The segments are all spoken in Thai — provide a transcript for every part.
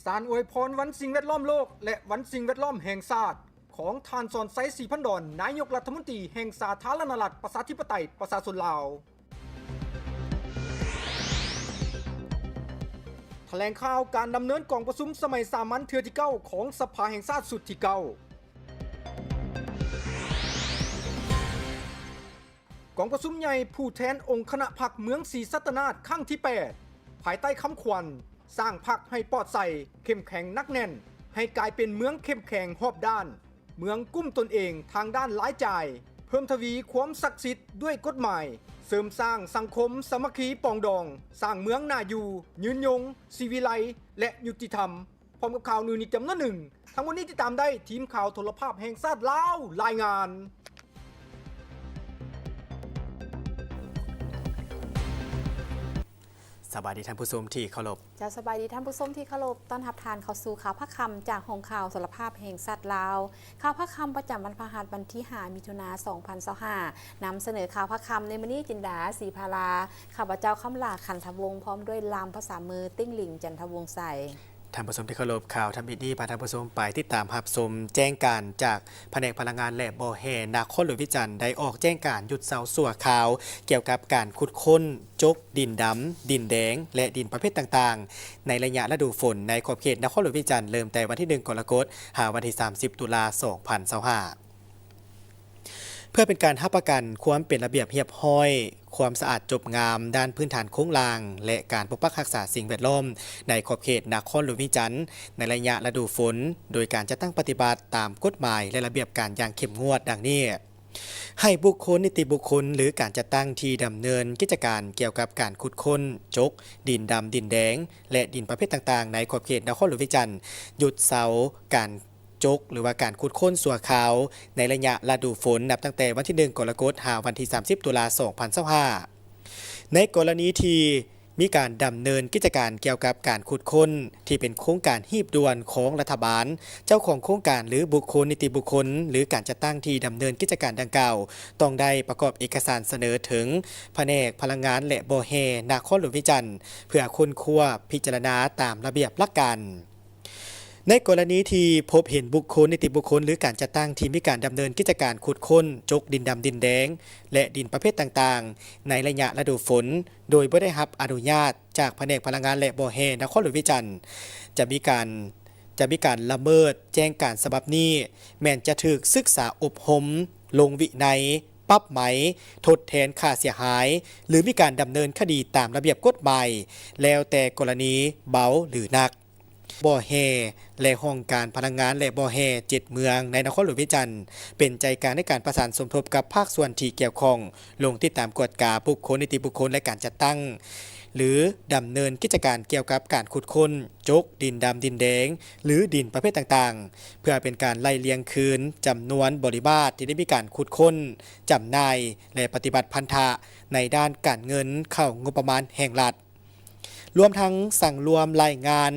สารอวยพรวันสิ่งแวดล้อมโลกและวันสิ่งแวดล้อมแห่งชาติของทานซอนไซสีพันดอนนายกรัฐมนตรีแห่งสาธารณรัฐประชาธิปไตยประชาชนลาวแถลงข่าวการดำเนินกองประชุมสมัยสามัญเทื่อที่9ของสภาแห่งชาติสุดที่9กองประชุมใหญ่ผู้แทนองค์คณะพรรคเมืองศรีสัตนาถครั้งที่8ภายใต้คำขวัญสร้างพรรคให้ปลอดใสเข้มแข็งนักแน่นให้กลายเป็นเมืองเข้มแข็งรอบด้านเมืองกุ้มตนเองทางด้านหลายจ่ายเพิ่มทวีความศักดิ์สิทธิ์ด้วยกฎหมายเสริมสร้างสังคมสามัคคีปองดองสร้างเมืองน่าอยู่ยืนยงศิวิไลและยุติธรรมพร้อมกับข่าวอื่นอีกจำนวนหนึ่งทั้งหมดนี้ติดตามได้ทีมข่าวโทรภาพแห่งชาติลาวรายงานสบายดีท่านผู้ชมที่เคารพจะสบายดีท่านผู้ชมที่เคารพต้อนรับทานเข้าสู่ข่าวพระคำจากห้องข่าวสารภาพแห่งสัตว์ลาวข่าวพระคำประจำวันพฤหัสวันที่5มิถุนายน 2025นำเสนอข่าวพระคำในมื้อนี้จินดาศรีพาราข้าพเจ้าคำลาขันธวงศ์พร้อมด้วยลามภาษามือติ้งหลิงจันทวงศ์ใสท่านผู้ชมที่เคารพข่าวทำพิธีพาท่านผู้ชมไปติดตามรับชมแจ้งการจากแผนกพลังงานและบ่อแห่นครหลวงวิจันทร์ได้ออกแจ้งการหยุดเสาสั่วข่าวเกี่ยวกับการขุดค้นจกดินดำดินแดงและดินประเภทต่างๆในระยะฤดูฝนในขอบเขตนครหลวงวิจันทร์เริ่มแต่วันที่1กรกฎาคมหาวันที่30ตุลาคม2025เพื่อเป็นการรับประกันความเป็นระเบียบเรียบร้อยความสะอาดจบงามด้านพื้นฐานโครงลางและการปกปักรักษาสิ่งแวดล้อมในขอบเขตนครหลวงวิจันทร์ในระยะฤดูฝนโดยการจัดตั้งปฏิบัติตามกฎหมายและระเบียบการอย่างเข้มงวดดังนี้ให้บุคคลนิติบุคคลหรือการจัดตั้งที่ดำเนินกิจการเกี่ยวกับการขุดค้นจกดินดำดินแดงและดินประเภทต่างๆในขอบเขตนครหลวงวิจันทร์หยุดเสาการจกหรือว่าการขุดค้นสั่วขาวในระยะฤดูฝนนับตั้งแต่วันที่1กรกฎาคมหาวันที่30ตุลาคม2025ในกรณีที่มีการดำเนินกิจการเกี่ยวกับการขุดค้นที่เป็นโครงการหีบด่วนของรัฐบาลเจ้าของโครงการหรือบุคคลนิติบุคคลหรือการจัดตั้งที่ดำเนินกิจการดังกล่าวต้องได้ประกอบเอกสารเสนอถึงแผนกพลังงานและบ่อแห่นครหลวงวิจันทร์เพื่อค้นคว้าพิจารณาตามระเบียบหลักการในกรณีที่พบเห็นบุคคลนิติบุคคลหรือการจัดตั้งที่มีการดำเนินกิจการขุดค้นจกดินดำดินแดงและดินประเภทต่างๆในระยะฤดูฝนโดยไม่ได้รับอนุญาตจากแผนกพลังงานและบ่อแห่นครหลวงวิจันทร์จะมีการละเมิดแจ้งการฉบับนี้แม้นจะถูกศึกษาอบรมลงวินัยปรับไหมทดแทนค่าเสียหายหรือมีการดำเนินคดีตามระเบียบกฎหมายแล้วแต่กรณีเบาหรือหนักบ่อแห่และห้องการพลังงานและบ่อแห่7เมืองในนครหลวงวิจันทร์เป็นใจกลางในการประสานสมทบกับภาคส่วนที่เกี่ยวข้องลงติดตามกฎกาบุคคลนิติบุคคลและการจัดตั้งหรือดำเนินกิจการเกี่ยวกับการขุดค้นจกดินดำดินแดงหรือดินประเภทต่างๆเพื่อเป็นการไล่เลียงคืนจำนวนบริบาทที่ได้มีการขุดค้นจำหน่ายและปฏิบัติพันธะในด้านการเงินเข้างบประมาณแห่งรัฐรวมทั้งสั่งรวมรายงาน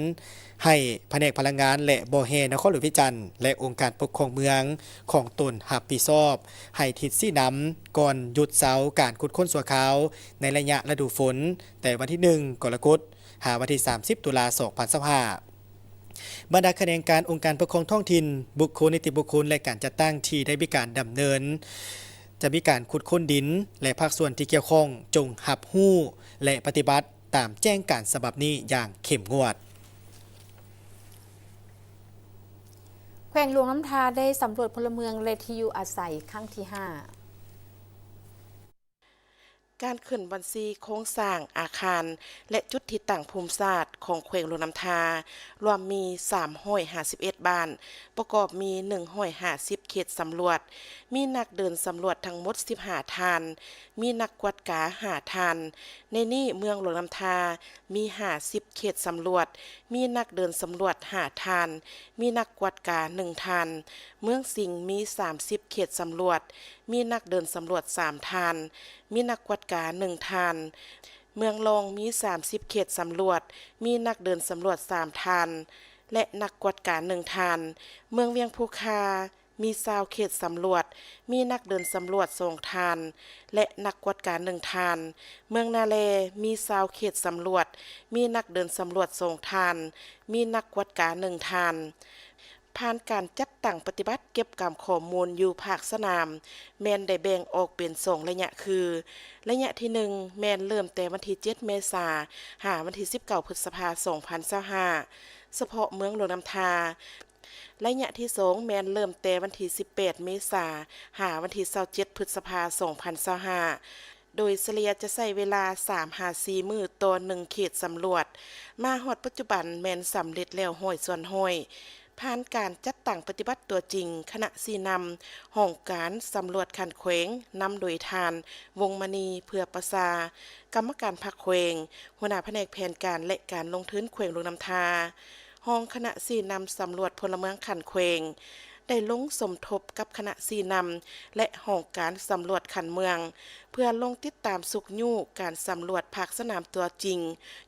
ให้แผนกพลังงานและบ่อแห่นครหลวงวิจันทร์และองค์การปกครองเมืองของตนรับผิดชอบให้ทิศซี่นำก่อนหยุดเสาการขุดค้นสั่วขาวในระยะฤดูฝนแต่วันที่1กรกฎาคมหาวันที่30ตุลาคม2025บรรดาคะแนนการองค์การปกครองท้องถิ่นบุคคลนิติบุคคลและการจัดตั้งที่ได้มีการดำเนินจะมีการขุดค้นดินและภาคส่วนที่เกี่ยวข้องจงรับรู้และปฏิบัติตามแจ้งการฉบับนี้อย่างเข้มงวดแขวงหลวงน้ำทาได้สำรวจพลเมืองและที่อยู่อาศัยครั้งที่5การขึ้นบัญชีโครงสร้างอาคารและจุดที่ตั้งภูมิศาสตร์ของแขวงหลวงน้ำทารวมมี351บ้านประกอบมี150เขตสำรวจมีนักเดินสำรวจทั้งหมด15ทานมีนักกวาดกา5ทานในนี้เมืองหลวงน้ำทามี50เขตสำรวจมีนักเดินสำรวจ5ทานมีนักกวาดกา1ทานเมืองสิงห์มี30เขตสำรวจมีนักเดินสำรวจ3ทานมีนักกวาดกา1ทานเมืองรองมี30เขตสำรวจมีนักเดินสำรวจ3ทานและนักกวาดกา1ทานเมืองเวียงภูคา มี20เขตสำรวจมีนักเดินสำรวจส่งทานและนักกวดการ1ทานเมืองนาเลมี20เขตสำรวจมีนักเดินสำรวจส่งทานมีนักกวดการ1ทานผ่านการจัดตั้งปฏิบัติเก็บกำข้อมูลอยู่ภาคสนามแม่นได้แบ่งออกเป็น2ระยะคือระยะที่1แม่นเริ่มแต่วันที่7เมษายนหาวันที่19พฤษภาคม2025เฉพาะเมืองหลวงน้ำทาระยะที่2แม่นเริ่มแต่วันที่18เมษายนหาวันที่27พฤษภาคม2025โดยเฉลี่ยจะใช้เวลา 3-4 มื้อต่อ1เขตสำรวจมาฮอดปัจจุบันแม่นสำเร็จแล้ว100ส่วน100ผ่านการจัดตั้งปฏิบัติตัวจริงคณะสีนำห้องการสำรวจขันแขวงนำโดยทานวงมณีเพื่อประสากรรมการพักแขวงหัวหน้าแผนกแผนการและการลงทุนแขวงหลวงน้ำทาห้องคณะสีนำสำรวจพลเมืองขันแขวงได้ลงสมทบกับคณะสีนำและห้องการสำรวจขันเมืองเพื่อลงติดตามสุกยู่การสำรวจภาคสนามตัวจริง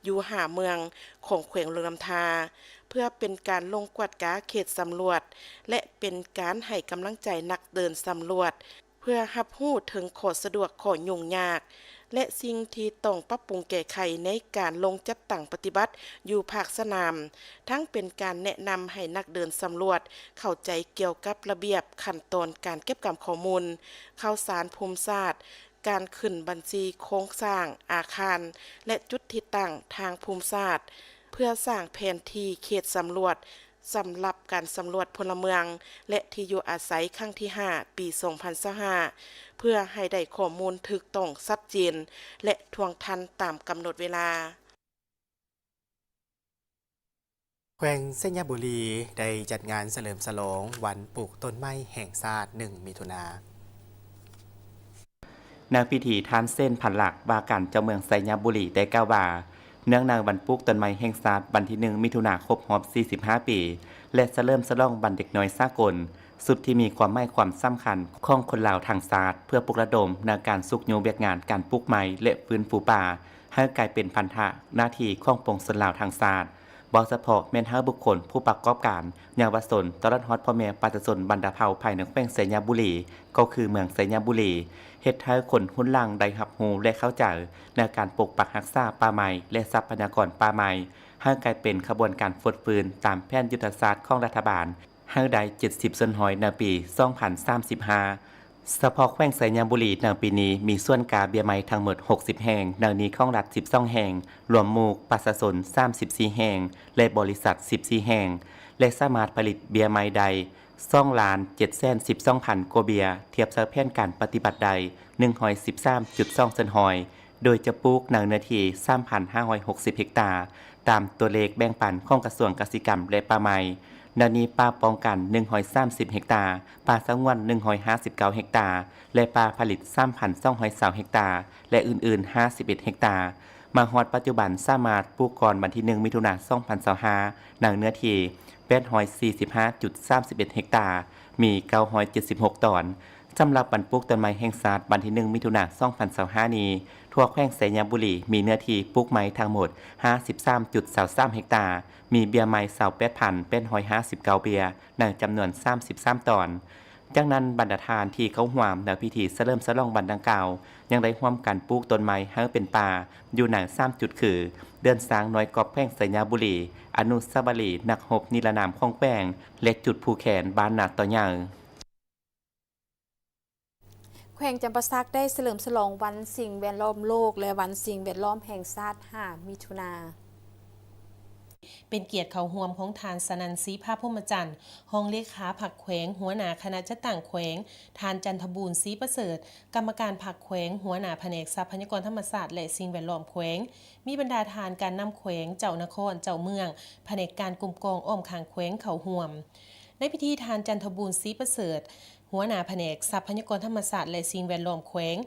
อยู่หาเมืองของแขวงหลวงน้ำทาเพื่อเป็นการลงกวดกาเขตสำรวจและเป็นการให้กำลังใจนักเดินสำรวจเพื่อรับรู้ถึงข้อสะดวกข้อยุ่งยากและสิ่งที่ต้องปรับปรุงแก้ไขในการลงจัดตั้งปฏิบัติอยู่ภาคสนามทั้งเป็นการแนะนำให้นักเดินสำรวจเข้าใจเกี่ยวกับระเบียบขั้นตอนการเก็บกำข้อมูลข่าวสารภูมิศาสตร์การขึ้นบัญชีโครงสร้างอาคารและจุดที่ตั้งทางภูมิศาสตร์เพื่อสร้างแผนที่เขตสำรวจสำหรับการสำรวจพลเมืองและที่อยู่อาศัยครั้งที่5ปี2025เพื่อให้ได้ข้อมูลถูกต้องชัดเจนและทวงทันตามกำหนดเวลาแขวงเส้นยบุรีได้จัดงานเฉลิมฉลองวันปลูกต้นไม้แห่งชาติ1มิถุนายนณพิธีทานเส้นพันหลักว่าการเจ้าเมืองไซยบุรีได้กล่าวว่าเนื่องในวันปลูกต้นไม้แห่งชาติวันที่1มิถุนายนครบรอบ45ปีและเฉลิมฉลองวันเด็กน้อยสากลสุดที่มีความหมายความสำคัญของคนลาวทางศาสตร์เพื่อปลุกระดมในการสุกโยเบียกงานการปลูกไม้และฟื้นฟูป่าให้กลายเป็นพันธะหน้าที่ของปวงชนลาวทางศาสตร์บ่เฉพาะแม่นเฮาบุคคลผู้ประกอบการเยาวชนตลอดฮอดพ่อแม่ประชาชนบรรดาเผ่าภายในแขวงไซยบุรีก็คือเมืองไซยบุรีเฮ็ดให้คนหุ้นหลังได้รับรู้และเข้าใจในการปกปักรักษาป่าไม้และทรัพยากรป่าไม้ให้กลายเป็นขบวนการฟื้นฟูตามแผนยุทธศาสตร์ของรัฐบาลให้ได้70ส่วน100ในปี2035เฉพาะแขวงไซยบุรีในปีนี้มีส่วนกาเบียไม้ทั้งหมด60แห่งดังนี้ของรัฐ12แห่งรวมหมู่ประชาชน34แห่งและบริษัท14แห่งและสามารถผลิตเบียร์ไม้ใด2,712,000 กว่าเบียร์เทียบกับแผนการปฏิบัติใด 113.2 เซนหอยโดยจะปลูกในเนื้อที่ 3,560 เฮกตาร์ตามตัวเลขแบ่งปันของกระทรวงเกษตรกรรมและป่าไม้ในนี้ป่าป้องกัน130เฮกตาร์ป่าสงวน159เฮกตาร์และป่าผลิต 3,220 เฮกตาร์และอื่นๆ51เฮกตาร์มาฮอดปัจจุบันสามารถปลูกก่อนวันที่1มิถุนายน2025ในเนื้อที่845.31 เฮกตาร์มี976ตอนสำหรับวันปลูกต้นไม้แห่งชาติวันที่1มิถุนายน2025นี้ทั่วแขวงไซยบุรีมีเนื้อที่ปลูกไม้ทั้งหมด 53.23 เฮกตาร์มีเบียร์ไม้28,859 เบียร์ในจำนวน33ตอนจากนั้นบรรดาทานที่เขาร่วมในพิธีเฉลิมฉลองวันดังกล่าวยังได้ร่วมกันปลูกต้นไม้ให้เป็นป่าอยู่ใน3จุดคือเดินสร้างน้อยกอบแขวงไซยบุรีอนุสาวรีย์นักรบนิรนามของแขวงและจุดภูแขนบ้านนาตอใหญ่แขวงจำปาสักได้เฉลิมฉลองวันสิ่งแวดล้อมโลกและวันสิ่งแวดล้อมแห่งชาติ5มิถุนายนเป็นเกียรติเขาห่วมของทานสนันศรีภาพพรหมจันทร์ห้องเลขาผักแขวงหัวหน้าคณะจัดตั้งแขวงทานจันทบูรณ์ศรีประเสริฐกรรมการผักแขวงหัวหน้าแผนกทรัพยากรธรรมศาสตร์และสิ่งแวดล้อมแขวงมีบรรดาทานการนำแขวงเจ้านครเจ้าเมืองแผนกการกลุ่มกองอ้อมข้างแขวงเขาห่วมในพิธีทานจันทบูรณ์ศรีประเสริฐหัวหน้าแผนกทรัพยากรธรรมศาสตร์และสิ่งแวดล้อมแขวง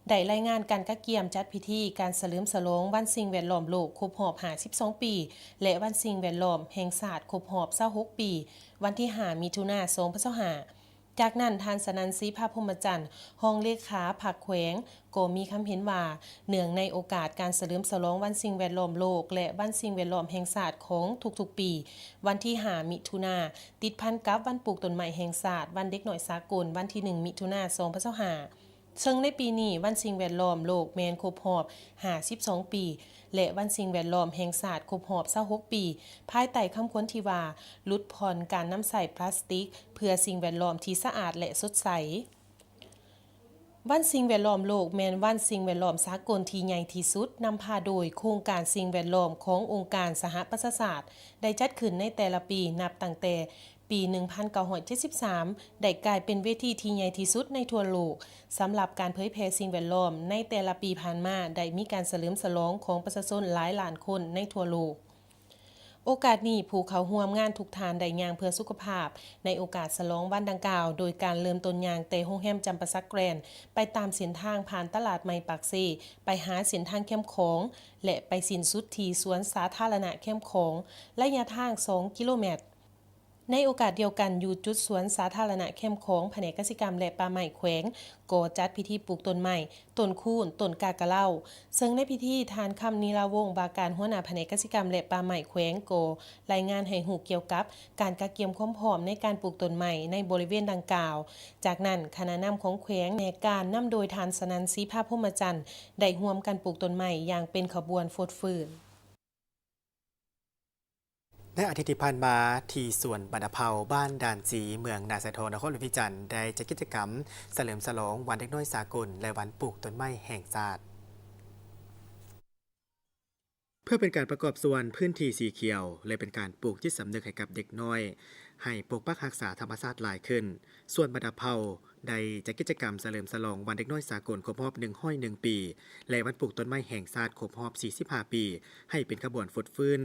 ได้รายงานการกะเกียมจัดพิธีการเฉลิมฉลองวันสิ่งแวดล้อมโลกครบรอบ52ปีและวันสิ่งแวดล้อมแห่งชาติครบรอบ26ปีวันที่5มิถุนายน2025 จากนั้นทานสนันศรีภาพพรหมจันทร์ห้องเลขาพรรคแขวงก็มีคำเห็นว่าเนื่องในโอกาสการเฉลิมฉลองวันสิ่งแวดล้อมโลกและวันสิ่งแวดล้อมแห่งชาติของทุกๆปีวันที่5มิถุนายนติดพันกับวันปลูกต้นไม้แห่งชาติวันเด็กน้อยสากลวันที่1มิถุนายน2025ซึ่งในปีนี้วันสิ่งแวดล้อมโลกแมนครบรอบ52ปีและวันสิ่งแวดล้อมแห่งชาติครบรอบ26ปีภายใต้คำควรที่ว่าลดผ่อนการนำใส่พลาสติกเพื่อสิ่งแวดล้อมที่สะอาดและสดใสวันสิ่งแวดล้อมโลกแม้นวันสิ่งแวดล้อมสากลที่ใหญ่ที่สุดนำพาโดยโครงการสิ่งแวดล้อมขององค์การสหประชาชาติได้จัดขึ้นในแต่ละปีนับตั้งแต่ปี 1973 ได้กลายเป็นเวทีที่ใหญ่ที่สุดในทั่วโลกสำหรับการเผยแพร่สิ่งแวดล้อมในแต่ละปีผ่านมาได้มีการเฉลิมฉลองของประชาชนหลายล้านคนในทั่วโลกโอกาสนี้ผู้เข้าร่วมงานทุกทานได้ย่างเพื่อสุขภาพในโอกาสฉลองวันดังกล่าวโดยการเริ่มต้นย่างแต่โรงแรมจำปาสักแกรนด์ไปตามเส้นทางผ่านตลาดใหม่ปากเซไปหาเส้นทางเข้มของและไปสิ้นสุดที่สวนสาธารณะเข้มของระยะทาง2กิโลเมตรในโอกาสเดียวกันอยู่จุดสวนสาธารณะเข้มของแผนกเกษตรกรรมและป่าไม้แขวงก็จัดพิธีปลูกต้นไม้ต้นคูนต้นกากะเหล้าซึ่งในพิธีทานคำนิราวงศ์บาการหัวหน้าแผนกเกษตรกรรมและป่าไม้แขวงก็รายงานให้หูเกี่ยวกับการกักเก็บความพร้อมในการปลูกต้นไม้ในบริเวณดังกล่าวจากนั้นคณะนำของแขวงในการนำโดยทานสนันศรีภาพพรหมจันทร์ได้ร่วมกันปลูกต้นไม้อย่างเป็นขบวนโฟดฟืนในอาทิตย์ที่ผ่านมาที่สวนบรรพเภาบ้านด่านจีเมืองนาไซโทนครหลวงพิจันทร์ได้จัดกิจกรรมเฉลิมฉลองวันเด็กน้อยสากลและวันปลูกต้นไม้แห่งชาติเพื่อเป็นการประกอบส่วนพื้นที่สีเขียวและเป็นการปลูกจิตสำนึกให้กับเด็กน้อยให้ปกปักรักษาธรรมชาติหลายขึ้นส่วนบรรพเภาได้จัดกิจกรรมเฉลิมฉลองวันเด็กน้อยสากลครบรอบ101 ปีและวันปลูกต้นไม้แห่งชาติครบรอบ45 ปีให้เป็นขบวนฟดฟื้น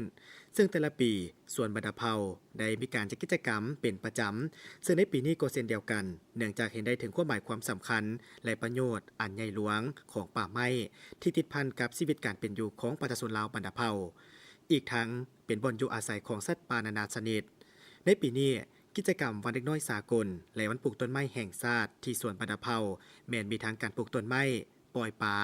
ซึ่งแต่ละปีส่วนบรรพเภาได้มีการจัดกิจกรรมเป็นประจำซึ่งในปีนี้ก็เช่นเดียวกันเนื่องจากเห็นได้ถึงความหมายความสำคัญและประโยชน์อันใหญ่หลวงของป่าไม้ที่ติดพันกับชีวิตการเป็นอยู่ของประชาชนลาวบรรพเภาอีกทั้งเป็นบ่อนอยู่อาศัยของสัตว์ป่านานาชนิดในปีนี้กิจกรรมวันเด็กน้อยสากลและวันปลูกต้นไม้แห่งชาติที่สวนบรรพเภาแม้นมีทั้งการปลูกต้นไม้ปล่อยป่า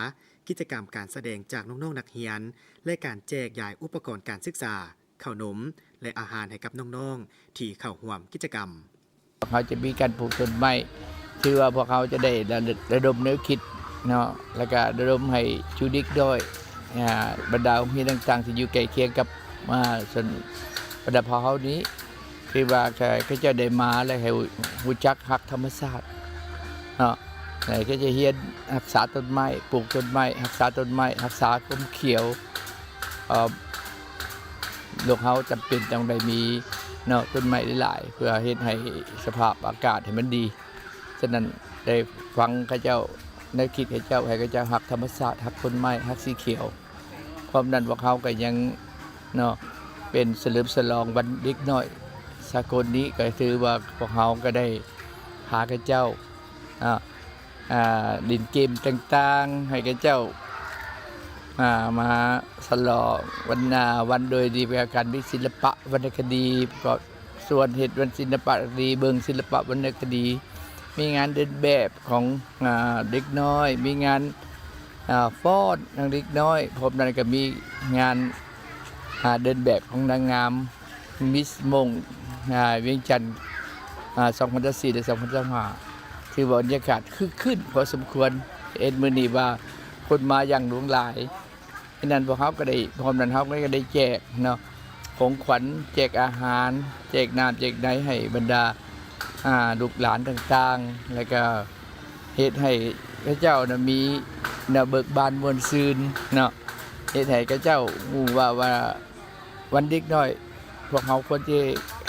กิจกรรมการแสดงจากน้องๆนักเรียนและการแจกจ่ายอุปกรณ์การศึกษาขนมและอาหารให้กับน้องๆที่เข้าร่วมกิจกรรมเขาจะมีการปลูกต้นไม้คือว่าพวกเขาจะได้ระดมแนวคิดเนาะแล้วก็ระดมให้ชูดิกด้วยบรรดาองค์ที่ต่างๆที่อยู่ใกล้เคียงกับส่วนบรรดาพอเขานี้คือว่าเขาจะได้มาแล้วให้รู้จักรักธรรมชาติเนาะก็จะเรียนรักษาต้นไม้ปลูกต้นไม้รักษาต้นไม้รักษาต้นเขียวโลกเขาจำเป็นต้องได้มีเนาะต้นไม้หลายๆเพื่อเฮ็ดให้สภาพอากาศให้มันดีฉะนั้นได้ฟังเขาเจ้าได้คิดให้เจ้ารักธรรมชาติรักต้นไม้รักสีเขียวความนั้นพวกเขาก็ยังเนาะเป็นเฉลิมฉลองวันเด็กน้อยสากลนี้ก็ถือว่าพวกเขาก็ได้พาเขาเจ้าดินเกมต่างๆให้เขาเจ้ามาฉลองวันโดยดีเป็นการวิศิลปะวรรณคดีก็ส่วนเหตุวันศิลปะดีเบิงศิลปะวรรณคดีมีงานเดินแบบของเด็กน้อยมีงานฟ้อนของเด็กน้อยพร้อมนั้นก็มีงานเดินแบบของนางงามมิสมงเวียงจันทร์2004และ2025คือว่าบรรยากาศคึกคืนพอสมควรมื้อนี้ว่าคนมาอย่างหลวงหลายฉะนั้นพวกเขาก็ได้พร้อมนั้นเขาก็ได้แจกเนาะของขวัญแจกอาหารแจกน้ำแจกไหนให้บรรดาลูกหลานต่างๆแล้วก็เฮ็ดให้พระเจ้านะมีเบิกบานมวลซืนเนาะเฮ็ดให้พระเจ้าฮู้ว่าวันเด็กน้อยพวกเขาควรจะ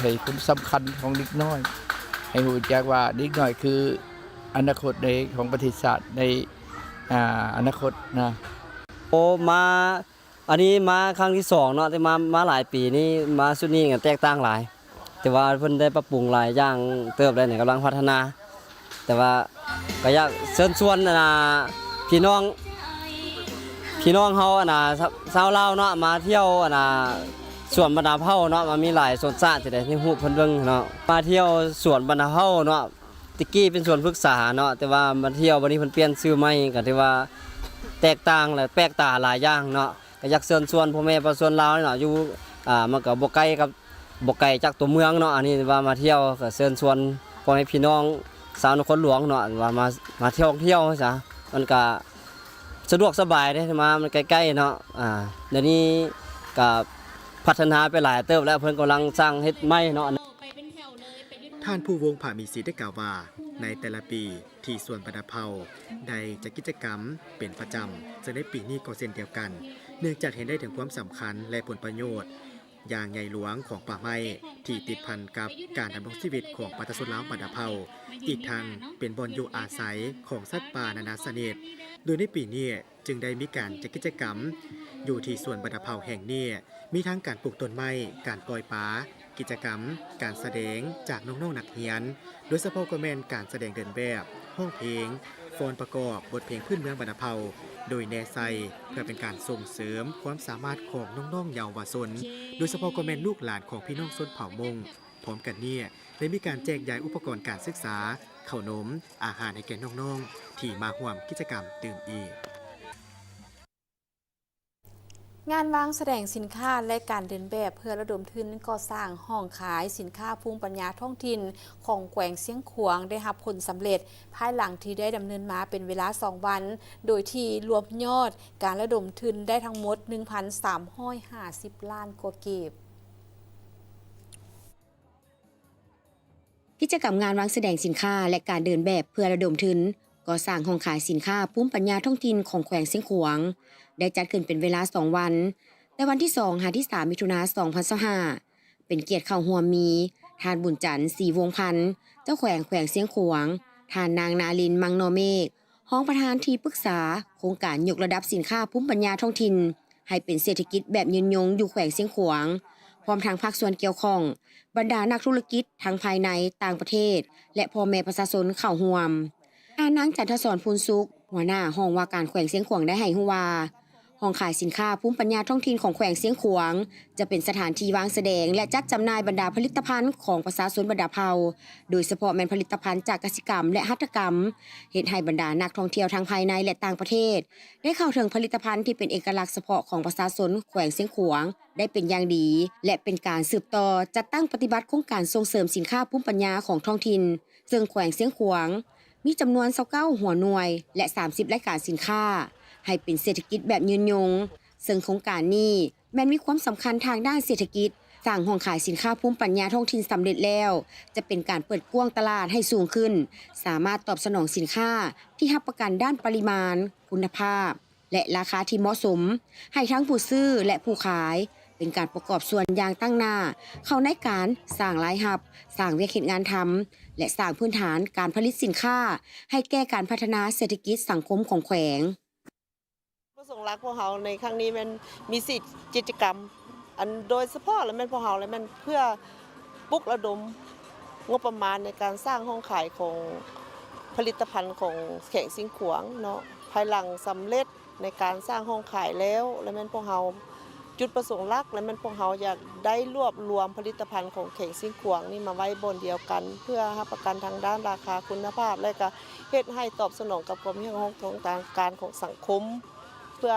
ให้ความสำคัญของเด็กน้อยให้รู้จักว่าเด็กน้อยคืออนาคตในของประเทศชาติในอนาคตนะมาอันนี้มาครั้งที่2เนาะแต่มาหลายปีนี้มาชุดนี้ก็แตกต่างหลายแต่ว่าเพิ่นได้ปรับปรุงหลายอย่างเติบได้กำลังพัฒนาแต่ว่าก็อยากเชิญชวนพี่น้องเฮาชาวลาวเนาะมาเที่ยวสวนบรรพเภาเนาะมันมีหลายสวนสัตว์ที่ได้ที่ฮู้เพิ่นเบิ่งเนาะมาเที่ยวสวนบรรพเภาเนาะ ตะกี้เป็นส่วนปรึกษาเนาะแต่ว่ามาเที่ยววันนี้เพิ่นเปลี่ยนชื่อใหม่ก็ถือว่าแตกต่างและแปลกตาหลายอย่างเนาะก็อยากเชิญชวนพ่อแม่ประชาชนลาวนี่เนาะอยู่มันก็บ่ไกลกับบ่ไกลจากตัวเมืองเนาะอันนี้ว่ามาเที่ยวก็เชิญชวนพ่อแม่พี่น้องชาวนครหลวงเนาะว่ามาเที่ยวซะมันก็สะดวกสบายเด้มามันใกล้ๆเนาะเดี๋ยวนี้ก็พัฒนาไปหลายเติบแล้วเพิ่นกำลังสร้างเฮ็ดใหม่เนาะ ท่านผู้วงผามีศรีได้กล่าวว่าในแต่ละปีที่สวนบรรดาเภาได้จัดกิจกรรมเป็นประจำจะได้ปีนี้ก็เช่นเดียวกันเนื่องจากเห็นได้ถึงความสำคัญและผลประโยชน์อย่างใหญ่หลวงของป่าไม้ที่ติดพันกับการดำรงชีวิตของประชาชนลาวบรรดาเภาอีกทั้งเป็นบ่อนอยู่อาศัยของสัตว์ป่านานาชนิดโดยในปีนี้จึงได้มีการจัดกิจกรรมอยู่ที่สวนบรรดาเภาแห่งนี้มีทั้งการปลูกต้นไม้การปล่อยปลากิจกรรมการแสดงจากน้องๆนักเรียนโดยเฉพาะก็แม่นการแสดงเดินแบบห้องเพลงฟ้อนประกอบบทเพลงพื้นเมืองบรรพเภาโดยแนไซเพื่อเป็นการส่งเสริมความสามารถของน้องๆเยาวชนโดยเฉพาะก็แม่นลูกหลานของพี่น้องชนเผ่ามงพร้อมกันนี้ได้มีการแจกจ่ายอุปกรณ์การศึกษาขนมอาหารให้แก่น้องๆที่มาร่วมกิจกรรมตื่นอีกงานวางแสดงสินค้าและการเดินแบบเพื่อระดมทุนก่อสร้างห้องขายสินค้าภูมิปัญญาท้องถิ่นของแขวงเสียงขวางได้รับผลสำเร็จภายหลังที่ได้ดำเนินมาเป็นเวลา2 วันโดยที่รวมยอดการระดมทุนได้ทั้งหมด 1,350 ล้านกว่ากีบกิจกรรมงานวางแสดงสินค้าและการเดินแบบเพื่อระดมทุนก่อสร้างห้องขายสินค้าภูมิปัญญาท้องถิ่นของแขวงเสียงขวางได้จัดขึ้นเป็นเวลา2 วันแต่วันที่2หาที่3มิถุนายน2025เป็นเกียรติเข้าร่วมมีทานบุญจันทร์ศรีวงศ์พันธ์เจ้าแขวงเสียงขวางทานนางนาลินมังนอเมฆรองประธานที่ปรึกษาโครงการยกระดับสินค้าภูมิปัญญาท้องถิ่นให้เป็นเศรษฐกิจแบบยืนยงอยู่แขวงเสียงขวางพร้อมทางภาคส่วนเกี่ยวข้องบรรดานักธุรกิจทั้งภายในต่างประเทศและพ่อแม่ประชาชนเข้าร่วมนางจันทศรพูนสุขหัวหน้าห้องว่าการแขวงเสียงขวางได้ให้ฮู้ว่าห้องขายสินค้าภูมิปัญญาท้องถิ่นของแขวงเสียงขวางจะเป็นสถานที่วางแสดงและจัดจำหน่ายบรรดาผลิตภัณฑ์ของประชาชนบรรดาเผ่าโดยเฉพาะแม่นผลิตภัณฑ์จากกสิกรรมและหัตถกรรมเฮ็ดให้บรรดานักท่องเที่ยวทั้งภายในและต่างประเทศได้เข้าถึงผลิตภัณฑ์ที่เป็นเอกลักษณ์เฉพาะของประชาชนแขวงเสียงขวางได้เป็นอย่างดีและเป็นการสืบต่อจัดตั้งปฏิบัติโครงการส่งเสริมสินค้าภูมิปัญญาของท้องถิ่นซึ่งแขวงเสียงขวางมีจำนวน29หัวหน่วยและ30รายการสินค้าให้เป็นเศรษฐกิจแบบยืนยงซึ่งโครงการนี้แม้นมีความสำคัญทางด้านเศรษฐกิจสร้างห้องขายสินค้าภูมิปัญญาท้องถิ่นสำเร็จแล้วจะเป็นการเปิดกว้างตลาดให้สูงขึ้นสามารถตอบสนองสินค้าที่รับประกันด้านปริมาณคุณภาพและราคาที่เหมาะสมให้ทั้งผู้ซื้อและผู้ขายเป็นการประกอบส่วนอย่างตั้งหน้าเข้าในการสร้างรายรับสร้างเวียกเฮ็ดงานทำและสร้างพื้นฐานการผลิตสินค้าให้แก้การพัฒนาเศรษฐกิจสังคมของแขวงประสงค์หลักพวกเราในครั้งนี้มันมีสิทธิกิจกรรมอันโดยเฉพาะแล้วมันพวกเราแล้วมันเพื่อปลุกระดมงบประมาณในการสร้างห้องขายของผลิตภัณฑ์ของแขวงเสียงขวางเนาะภายหลังสำเร็จในการสร้างห้องขายแล้วมันพวกเราจุดประสงค์หลักแล้วมันพวกเราอยากได้รวบรวมผลิตภัณฑ์ของแขวงเสียงขวางนี่มาไว้บนเดียวกันเพื่อรับประกันทางด้านราคาคุณภาพและก็เฮ็ดให้ตอบสนองกับความต้องการของสังคมเพื่อ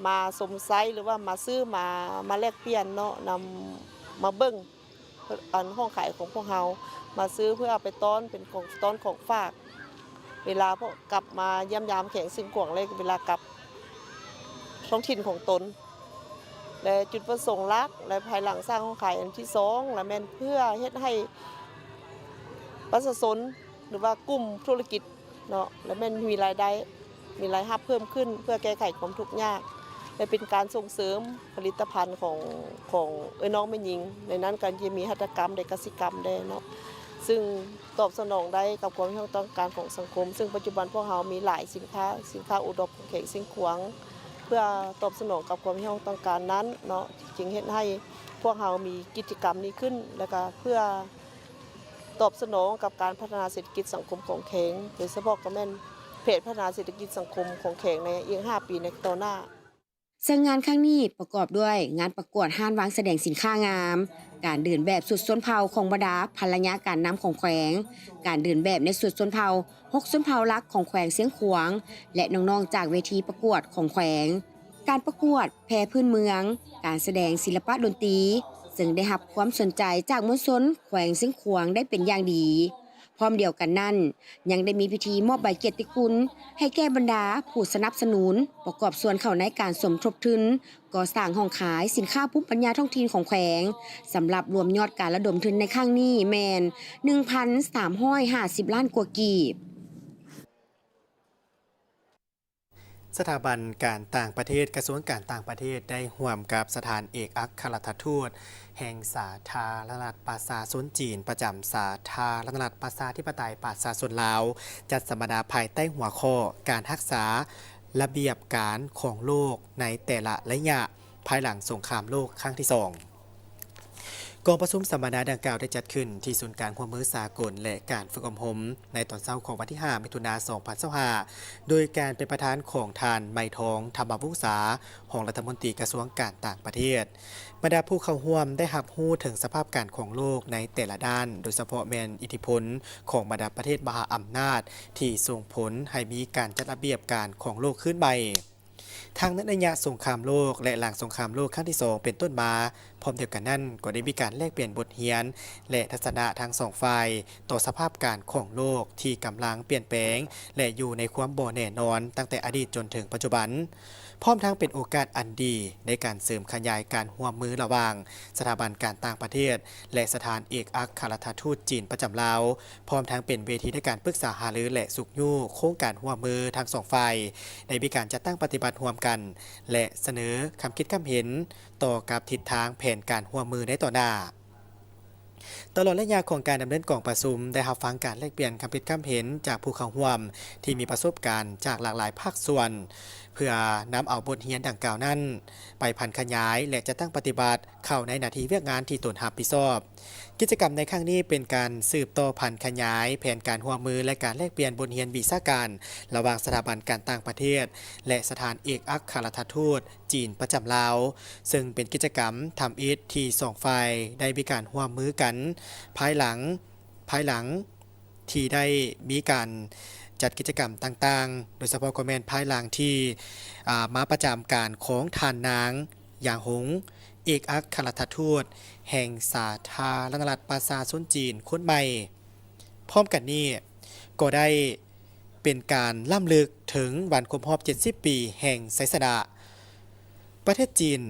มาสมไซหรือว่ามาซื้อมาแลกเปลี่ยนเนาะนำมาเบิ่งอันห้องขายของพวกเรามาซื้อเพื่อเอาไปต้อนเป็นของต้อนของฝากเวลาพวกกลับมาเยี่ยมยามแขวงเสียงขวางเลยเวลากลับท้องถิ่นของตนและจุดประสงค์หลักและภายหลังสร้างห้องขายอันที่2และแม่นเพื่อเฮ็ดให้ประชาชนหรือว่ากลุ่มธุรกิจเนาะและแม่นมีรายได้มีรายรับเพิ่มขึ้นเพื่อแก้ไขความทุกข์ยากและเป็นการส่งเสริมผลิตภัณฑ์ของน้องแม่หญิงในนั้นก็จะมีหัตถกรรมและกสิกรรมได้เนาะซึ่งตอบสนองได้กับความต้องการของสังคมซึ่งปัจจุบันพวกเรามีหลายสินค้าอุดมของแขวงเสียงขวางเพื่อตอบสนองกับความต้องการนั้นเนาะจึงเฮ็ดให้พวกเรามีกิจกรรมนี้ขึ้นแล้วก็เพื่อตอบสนองกับการพัฒนาเศรษฐกิจสังคมของแขวงโดยเฉพาะก็แม่นเพจพัฒนาเศรษฐกิจสังคมของแขวงในอีก5 ปีในต่อหน้าซึ่งงานครั้งนี้ประกอบด้วยงานประกวดห้านวางแสดงสินค้างาม การเดินแบบสุดชนเผ่าของบรรดาภรรยาการนำของแขวงการเดินแบบในสุดชนเผ่า6ชนเผ่าหลักของแขวงเสียงขวางและน้องๆจากเวทีประกวดของแขวงการประกวดแพพื้นเมืองการแสดงศิลปะดนตรีซึ่งได้รับความสนใจจากมวลชนแขวงเสียงขวางได้เป็นอย่างดีพร้อมเดียวกันนั้นยังได้มีพิธีมอบใบเกียรติคุณให้แก่บรรดาผู้สนับสนุนประกอบส่วนเข้าในการสมทบทุนก่อสร้างห้องขายสินค้าภูมิปัญญาท้องถิ่นของแขวงสำหรับรวมยอดการระดมทุนในครั้งนี้แมน 1,350 ล้านกว่ากีบสถาบันการต่างประเทศกระทรวงการต่างประเทศได้ร่วมกับสถานเอกอัครราชทูตแห่งสาธารณรัฐประชาชนจีนประจำสาธารณรัฐประชาธิปไตยประชาชนลาวจัดสัมมนาภายใต้หัวข้อการรักษาระเบียบการของโลกในแต่ละระยะภายหลังสงครามโลกครั้งที่ 2กองประชุมสัมมนาดังกล่าวได้จัดขึ้นที่ศูนย์การร่วมมือสากลและการฝึกอบรมในตอนเช้าของวันที่ 5 มิถุนายน 2025โดยการเป็นประธานของทานไมทองธรรมวงศาของรัฐมนตรีกระทรวงการต่างประเทศบรรดาผู้เข้าร่วมได้รับรู้ถึงสภาพการของโลกในแต่ละด้านโดยเฉพาะแมนอิทธิพลของบรรดาประเทศมหาอำนาจที่ส่งผลให้มีการจัดระเบียบการของโลกขึ้นใหม่ทางนัยยะสงครามโลกและหลังสงครามโลกครั้งที่ 2เป็นต้นมาพร้อมเดียวกันนั้นก็ได้มีการแลกเปลี่ยนบทเรียนและทัศนะทั้งสองฝ่ายต่อสภาพการของโลกที่กำลังเปลี่ยนแปลงและอยู่ในความบ่แน่นอนตั้งแต่อดีตจนถึงปัจจุบันพร้อมทั้งเป็นโอกาสอันดีในการเสริมขยายการร่วมมือระหว่างสถาบันการต่างประเทศและสถานเอกอัครราชทูตจีนประจำลาวพร้อมทั้งเป็นเวทีในการปรึกษาหารือและสุขยู่โครงการร่วมมือทั้งสองฝ่ายในมีการจัดตั้งปฏิบัติร่วมกันและเสนอคำคิดคำเห็นต่อกับทิศทางแผนการร่วมมือในต่อหน้าตลอดระยะของการดำเนินกองประชุมได้รับฟังการแลกเปลี่ยนคำคิดคำเห็นจากผู้เข้าร่วมที่มีประสบการณ์จากหลากหลายภาคส่วนเพื่อนำเอาบทเรียนดังกล่าวนั้นไปพันขยายและจะตั้งปฏิบัติเข้าในหน้าที่เวียกงานที่ตนรับผิดชอบกิจกรรมในครั้งนี้เป็นการสืบต่อพันขยายแผนการร่วมมือและการแลกเปลี่ยนบทเรียนวิชาการระหว่างสถาบันการต่างประเทศและสถานเอกอัครราชทูตจีนประจำลาวซึ่งเป็นกิจกรรมทำอิฐที่สองฝ่ายได้มีการร่วมมือกันภายหลังที่ได้มีการจัดกิจกรรมต่างๆโดยเฉพาะคอมเมนต์ภายหลังที่มาประจำการของทานนางหยางหงเอกอัครราชทูตแห่งสาธารณรัฐประชาชนจีนคนใหม่พร้อมกันนี้ก็ได้เป็นการล่ำลึกถึงวันครบรอบ70 ปีแห่งไสยสนะประเทศจีน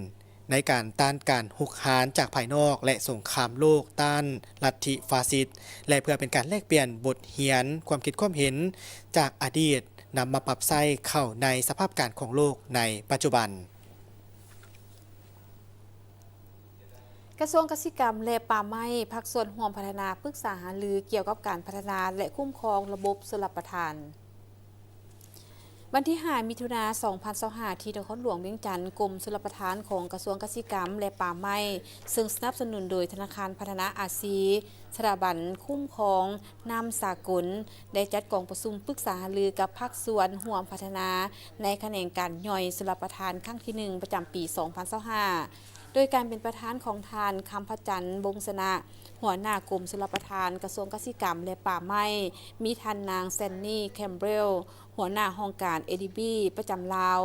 ในการต้านการหุกหานจากภายนอกและสงครามโลกต้านลัทธิฟาสซิสต์และเพื่อเป็นการแลกเปลี่ยนบทเรียนความคิดความเห็นจากอดีตนำมาปรับใช้เข้าในสภาพการของโลกในปัจจุบันกระทรวงเกษตรกรรมและป่าไม้ภาคส่วนร่วมพัฒนาปรึกษาหารือเกี่ยวกับการพัฒนาและคุ้มครองระบบชลประทานวันที่ 5 มิถุนายน 2025 ที่นครหลวงเวียงจันทร์กรมชลประทานของกระทรวงเกษตรกรรมและป่าไม้ซึ่งสนับสนุนโดยธนาคารพัฒนาอาเซียนสถาบันคุ้มครองน้ำสากลได้จัดกองประชุมปรึกษาหารือกับภาคส่วนร่วมพัฒนาในแขนงการย่อยชลประทานครั้งที่ 1 ประจำปี 2025โดยการเป็นประธานของทานคำพจันทร์บงสนะหัวหน้ากรมชลประทานกระทรวงเกษตรกรรมและป่าไม้มีท่านนางแซนนี่แคมเบรลหัวหน้าห้องการ ADB ประจำลาว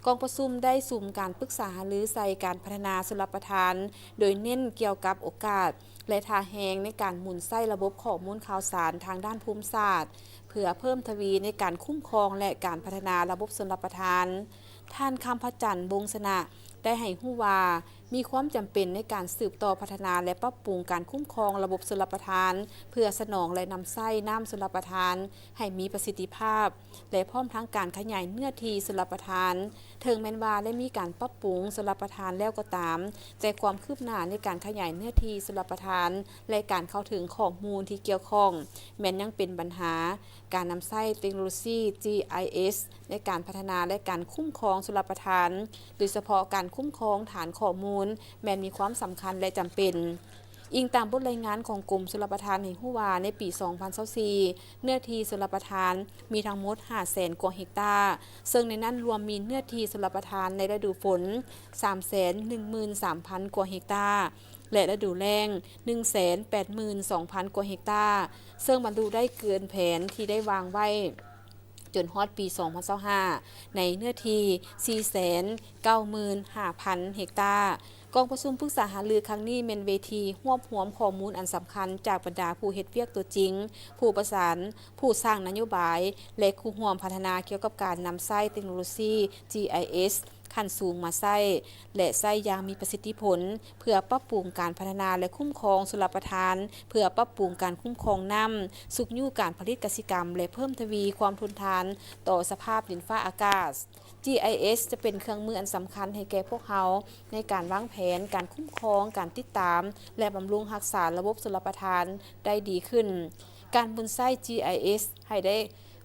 กองประชุมได้สุ่มการปรึกษาหารือใส่การพัฒนาชลประทานโดยเน้นเกี่ยวกับโอกาสและท่าแหงในการหมุนไส้ระบบข้อมูลข่าวสารทางด้านภูมิศาสตร์เพื่อเพิ่มทวีในการคุ้มครองและการพัฒนาระบบชลประทานท่านคำพจันทร์บงสนะได้ให้ฮู้ว่ามีความจำเป็นในการสืบต่อพัฒนาและปรับปรุงการคุ้มครองระบบชลประทานเพื่อสนองและนำไส้น้ำชลประทานให้มีประสิทธิภาพและพร้อมทั้งการขยายเนื้อที่ชลประทานถึงแม้ว่าได้มีการปรับปรุงชลประทานแล้วก็ตามแต่ความคืบหน้าในการขยายเนื้อที่ชลประทานและการเข้าถึงข้อมูลที่เกี่ยวข้องแม้นยังเป็นปัญหาการนำไส้เทคโนโลยี GIS ในการพัฒนาและการคุ้มครองชลประทานโดยเฉพาะการคุ้มครองฐานข้อมูลแม้นมีความสำคัญและจำเป็น อิงตามบทรายงานของกรมชลประทานแห่งฮู้ว่าในปี 2024 เนื้อที่ชลประทานมีทั้งหมด 500,000 กว่าเฮกตาร์ซึ่งในนั้นรวมมีเนื้อที่ชลประทานในฤดูฝน 313,000 กว่าเฮกตาร์และฤดูแล้ง 182,000 กว่าเฮกตาร์ซึ่งบรรลุได้เกินแผนที่ได้วางไว้จนฮอดปี 2025 ในเนื้อที่ 495,000 เฮกตาร์กองประชุมปรึกษาหารือครั้งนี้เป็นเวทีรวบรวมข้อมูลอันสำคัญจากบรรดาผู้เฮ็ดเวียกตัวจริง ผู้ประสาน ผู้สร้างนโยบาย และผู้ร่วมพัฒนาเกี่ยวกับการนำใช้เทคโนโลยี GIS ขั้นสูงมาใช้และใช้อย่างมีประสิทธิผลเพื่อปรับปรุงการพัฒนาและคุ้มครองชลประทานเพื่อปรับปรุงการคุ้มครองน้ำสุขยู่การผลิตกสิกรรมและเพิ่มทวีความทนทานต่อสภาพดินฟ้าอากาศ GIS จะเป็นเครื่องมืออันสำคัญให้แก่พวกเขาในการวางแผนการคุ้มครองการติดตามและบำรุงรักษาระบบชลประทานได้ดีขึ้นการบนไส้ GIS ให้ได้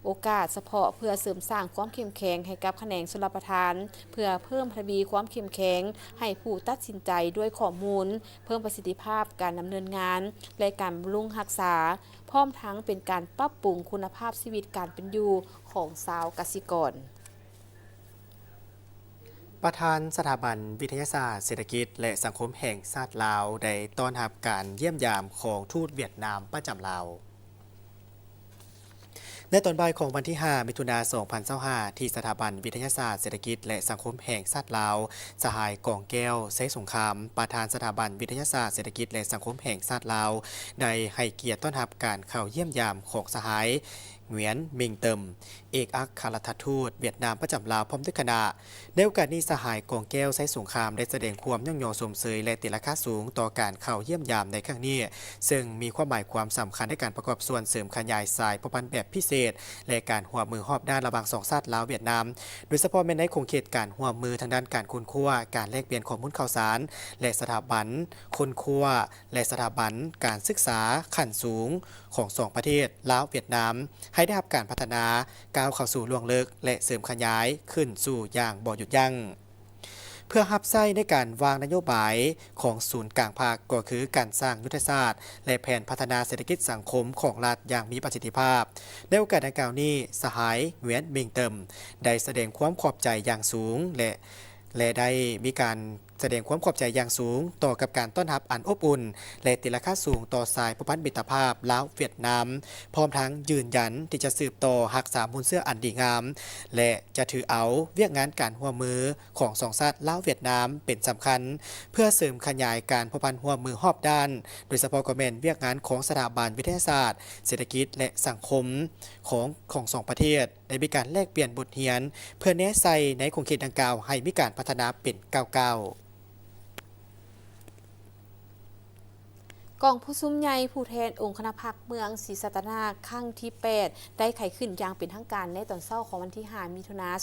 โอกาสเฉพาะเพื่อเสริมสร้างความเข้มแข็งให้กับแขนงชลประทานเพื่อเพิ่มทวีความเข้มแข็งให้ผู้ตัดสินใจด้วยข้อมูลเพิ่มประสิทธิภาพการดำเนินงานและการบำรุงรักษาพร้อมทั้งเป็นการปรับปรุงคุณภาพชีวิตการเป็นอยู่ของชาวเกษตรกรประธานสถาบันวิทยาศาสตร์เศรษฐกิจและสังคมแห่งชาติลาวได้ต้อนรับการเยี่ยมยามของทูตเวียดนามประจำลาวในตอนบ่ายของวันที่ 5 มิถุนายน 2025 ที่สถาบันวิทยาศาสตร์เศรษฐกิจและสังคมแห่งชาติลาวสหายกองแก้วไซสงครามประธานสถาบันวิทยาศาสตร์เศรษฐกิจและสังคมแห่งชาติลาวได้ให้เกียรติต้อนรับการเข้าเยี่ยมยามของสหายเหวียนมิงเติมเอกอัครราชทูตเวียดนามประจำลาวพร้อมด้วยคณะในโอกาสนี้สหายกองแก้วไซสงครามได้แสดงความย่องยอสมเสยและติราคาสูงต่อการเข้าเยี่ยมยามในครั้งนี้ซึ่งมีความหมายความสำคัญในการประกอบส่วนเสริมขยายสายประพันธ์แบบพิเศษและการหัวมือหอบด้านระหว่างสองชาติลาวเวียดนามโดยเฉพาะในคงเขตการหัวมือทางด้านการค้นคว้าการแลกเปลี่ยนข้อมูลข่าวสารและสถาบันค้นคว้าและสถาบันการศึกษาขั้นสูงของสองประเทศลาวเวียดนามให้ได้รับการพัฒนาก้าวเข้าสู่ล่วงลึกและเสริมขยายขึ้นสู่อย่างบ่หยุดยั้งเพื่อรับใช้ในการวางนโยบายของศูนย์กลางภาคก็คือการสร้างยุทธศาสตร์และแผนพัฒนาเศรษฐกิจสังคมของรัฐอย่างมีประสิทธิภาพในโอกาสดังกล่าวนี้สหายเหวียนมิงเติมได้แสดงความขอบใจอย่างสูงและได้มีการแสดงความขอบใจอย่างสูงต่อกับการต้อนรับอันอบอุ่นและติราคาสูงต่อสายประพันธ์มิตรภาพลาวเวียดนามพร้อมทั้งยืนยันที่จะสืบต่อรักษามูลเสื้ออันดีงามและจะถือเอาเวียกงานการร่วมมือของสองชาติลาวเวียดนามเป็นสำคัญเพื่อเสริมขยายการประพันธ์ร่วมมือรอบด้านโดยเฉพาะก็แม่นเวียกงานของสถาบันวิทยาศาสตร์เศรษฐกิจและสังคมของสองประเทศได้มีการแลกเปลี่ยนบทเรียนเพื่อแนะใส่ในคงเขตดังกล่าวให้มีการพัฒนาเป็นก้าวกองผู้ซุ้มใหญ่ผู้แทนองค์คณะพรรคเมืองศรีสัตนาครั้งที่ 8 ได้ไขขึ้นอย่างเป็นทางการในตอนเช้าของวันที่ 5 มิถุนายน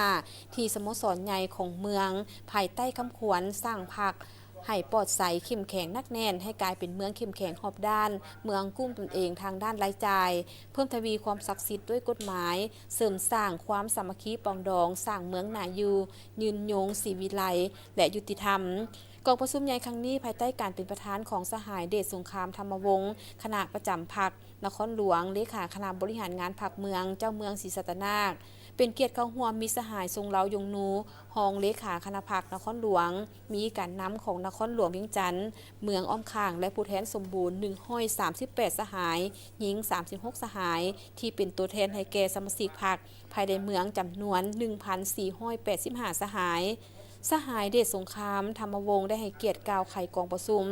2025 ที่สโมสรใหญ่ของเมืองภายใต้คำขวัญสร้างพรรคให้ปลอดใสเข้มแข็งนักแน่นให้กลายเป็นเมืองเข้มแข็งรอบด้านเมืองกุ้มตนเองทางด้านรายจ่ายเพิ่มทวีความศักดิ์สิทธิ์ด้วยกฎหมายเสริมสร้างความสามัคคีปองดองสร้างเมืองน่าอยู่ยืนยงศรีวิไลและยุติธรรมกองประชุมใหญ่ครั้งนี้ภายใต้การเป็นประธานของสหายเดชสงครามธรรมวงศ์คณะประจำพรรคนครหลวงเลขาคณะบริหารงานพรรคเมืองเจ้าเมืองศรีสัตนาคเป็นเกียรติเข้าร่วมมีสหายทรงเล้ายงนูรองเลขาคณะพรรคนครหลวงมีการนำของนครหลวงเวียงจันทน์เมืองอ้อมข้างและผู้แทนสมบูรณ์138สหายหญิง36สหายที่เป็นตัวแทนให้แก่สมาชิกพรรคภายในเมืองจำนวน 1,485 สหายสหายเดชสงครามธรรมวงศ์ได้ให้เกียรติกล่าวไขกองประชุม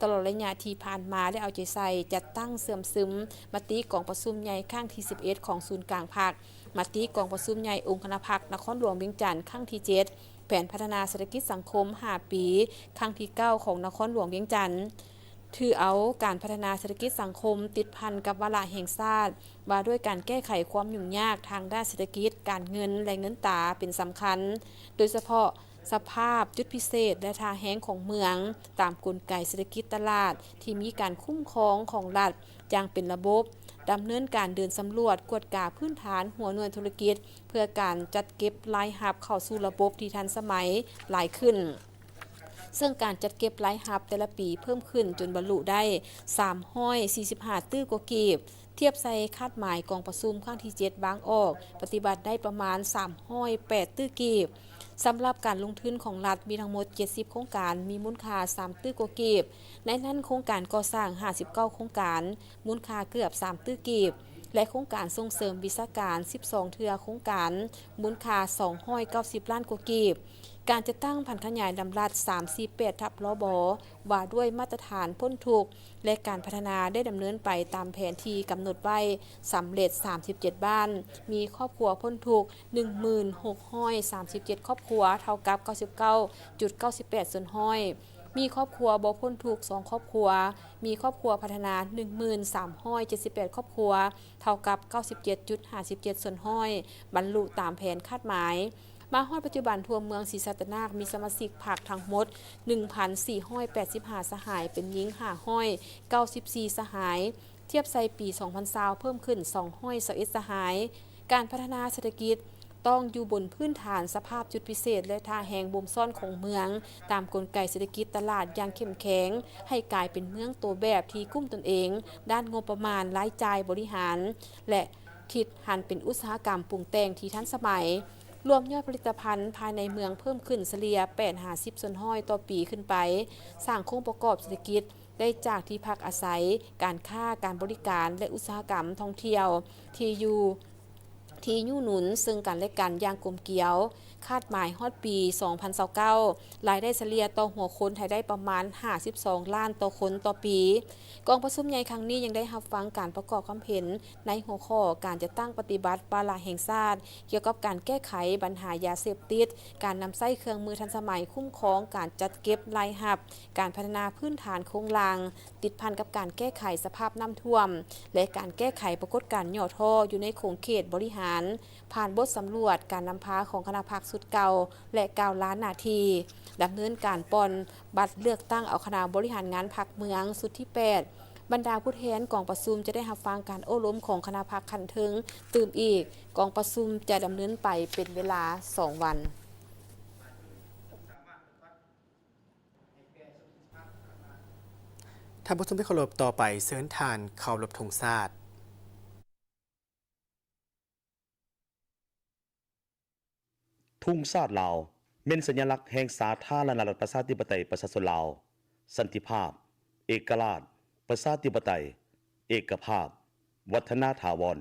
ตลอดระยะที่ผ่านมาได้เอาใจใส่จัดตั้งเสื่อมซึมมติกองประชุมใหญ่ครั้งที่ 11 ของศูนย์กลางพรรคมติกองประชุมใหญ่องค์คณะพรรคนครหลวงเวียงจันทน์ครั้งที่ 7 แผนพัฒนาเศรษฐกิจสังคม 5 ปีครั้งที่ 9 ของนครหลวงเวียงจันทน์ถือเอาการพัฒนาเศรษฐกิจสังคมติดพันกับวาระแห่งชาติว่าด้วยการแก้ไขความยุ่งยากทางด้านเศรษฐกิจการเงินและเงินตราเป็นสำคัญโดยเฉพาะสภาพจุดพิเศษและทางแห้งของเมืองตามกลไกเศรษฐกิจตลาดที่มีการคุ้มครองของรัฐอย่างเป็นระบบดำเนินการเดินสำรวจกวดกาพื้นฐานหัวหน่วยธุรกิจเพื่อการจัดเก็บรายรับเข้าสู่ระบบที่ทันสมัยหลายขึ้น ซึ่งการจัดเก็บรายรับแต่ละปีเพิ่มขึ้นจนบรรลุได้345ตื้อกว่ากีบเทียบใส่คาดหมายกองประชุมครั้งที่7บางออกปฏิบัติได้ประมาณ308ตื้อกีบสำหรับการลงทุนของรัฐมีทั้งหมด70โครงการมีมูลค่า3ตื้อกว่ากีบในนั้นโครงการก่อสร้าง59โครงการมูลค่าเกือบ3ตื้อกีบและโครงการส่งเสริมวิชาการ12เทือโครงการมูลค่า290ล้านกว่ากีบการจะตั้งพันขยายดำรัด348ทับลบว่าด้วยมาตรฐานพ้นทุกข์และการพัฒนาได้ดำเนินไปตามแผนที่กำหนดไว้สำเร็จ37บ้านมีครอบครัวพ้นทุกข์ 1637 ครอบครัวเท่ากับ 99.98 ส่วนห้อยมีครอบครัวบ่พ้นทุกข์2ครอบครัวมีครอบครัวพัฒนา 1378 ครอบครัวเท่ากับ 97.57 ส่วนห้อยบรรลุตามแผนคาดหมายมาฮอดปัจจุบันทั่วเมืองศรีสัตนาคมีสมาชิกพรรคทั้งหมด 1,485 สหายเป็นหญิง594 สหายเทียบใส่ปี 2020เพิ่มขึ้น221 สหายการพัฒนาเศรษฐกิจต้องอยู่บนพื้นฐานสภาพจุดพิเศษและท่าแหงบ่มซ่อนของเมืองตามกลไกเศรษฐกิจตลาดอย่างเข้มแข็งให้กลายเป็นเมืองตัวแบบที่กุ้มตนเองด้านงบประมาณรายจ่ายบริหารและคิดหันเป็นอุตสาหกรรมปรุงแต่งที่ทันสมัยรวมยอดผลิตภัณฑ์ภายในเมืองเพิ่มขึ้นเฉลี่ย8-50 ส่วนห้อยต่อปีขึ้นไปสร้างโครงประกอบเศรษฐกิจได้จากที่พักอาศัยการค้าการบริการและอุตสาหกรรมท่องเที่ยวที่ยู่หนุนซึ่งกันและกันอย่างกลมเกลียวคาดหมายฮอดปี 2029รายได้เฉลี่ยต่อหัวคนไทยได้ประมาณ52ล้านต่อคนต่อปีกองประชุมใหญ่ครั้งนี้ยังได้รับฟังการประกอบความเห็นในหัวข้อการจะตั้งปฏิบัติวาระแห่งชาติเกี่ยวกับการแก้ไขปัญหายาเสพติดการนำใช้เครื่องมือทันสมัยคุ้มครองการจัดเก็บรายรับการพัฒนาพื้นฐานโครงรางติดพันกับการแก้ไขสภาพน้ำท่วมและการแก้ไขปรากฏการณ์ย่อท่ออยู่ในโครงเขตบริหารผ่านบทสำรวจการนำพาของคณะพรรคสุดเก่าและ9ล้านนาทีดำเนินการปอนบัตรเลือกตั้งเอาคณะบริหารงานพรรคเมืองสุดที่8บรรดาผู้แทนกองประชุมจะได้รับฟังการโอ้ล้มของคณะพรรคคันถึงตื่มอีกกองประชุมจะดำเนินไปเป็นเวลา2วันท่านผู้ชมที่เคารพต่อไปเชิญทานเคารพธงชาติทุ่งชาติลาวเป็นสัญลักษณ์แห่งสาธารณรัฐประชาธิปไตยประชาชนลาวสันติภาพเอกราชประชาธิปไตยเอกภาพวัฒนถาวร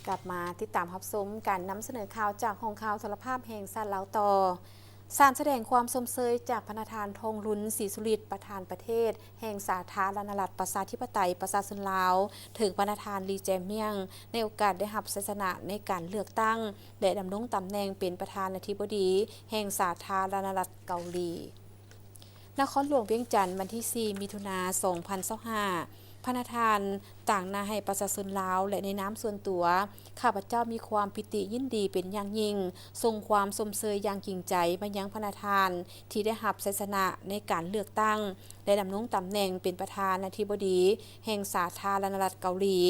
กลับมาติดตามรับชมการนำเสนอข่าวจากห้องข่าวสารภาพแห่งชาติลาวต่อสารแสดงความสมเสยจากพระประธานทองรุนศรีสุริตประธานประเทศแห่งสาธารณรัฐประชาธิปไตยประชาชนลาวถึงประธานลีแจเมียงในโอกาสได้รับชัยชนะในการเลือกตั้งและดำรงตำแหน่งเป็นประธานาธิบดีแห่งสาธารณรัฐเกาหลีนครหลวงเวียงจันทร์วันที่4มิถุนายน 2025 พระนาทานต่างนาให้ประชาชนลาวและในน้ำส่วนตัวข้าพเจ้ามีความปิติยินดีเป็นอย่างยิ่งทรงความสมเสยอย่างจริงใจมายังพระนาทานที่ได้รับชัยชนะในการเลือกตั้งและดำรงตำแหน่งเป็นประธานาธิบดีแห่งสาธารณรัฐเกาหลี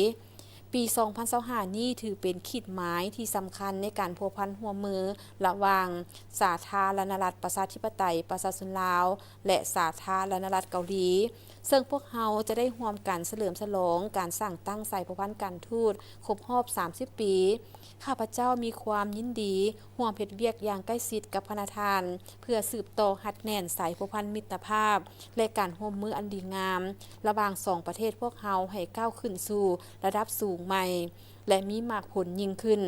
ปี 2025 นี้ถือเป็นขีดหมายที่สำคัญในการพัวพันหัวมือระหว่างสาธารณรัฐประชาธิปไตยประชาชนลาวและสาธารณรัฐเกาหลีซึ่งพวกเราจะได้ร่วมกันเฉลิมฉลองการสร้างตั้งสายพันธ์การทูตครบรอบ 30 ปีข้าพเจ้ามีความยินดีร่วมเฮ็ดเวียกอย่างใกล้ชิดกับพระนาทานเพื่อสืบต่อหัดแน่นสายพันธ์มิตรภาพและการร่วมมืออันดีงามระหว่างสองประเทศพวกเราให้ก้าวขึ้นสู่ระดับสูงใหม่และมีมากผลยิ่งขึ้น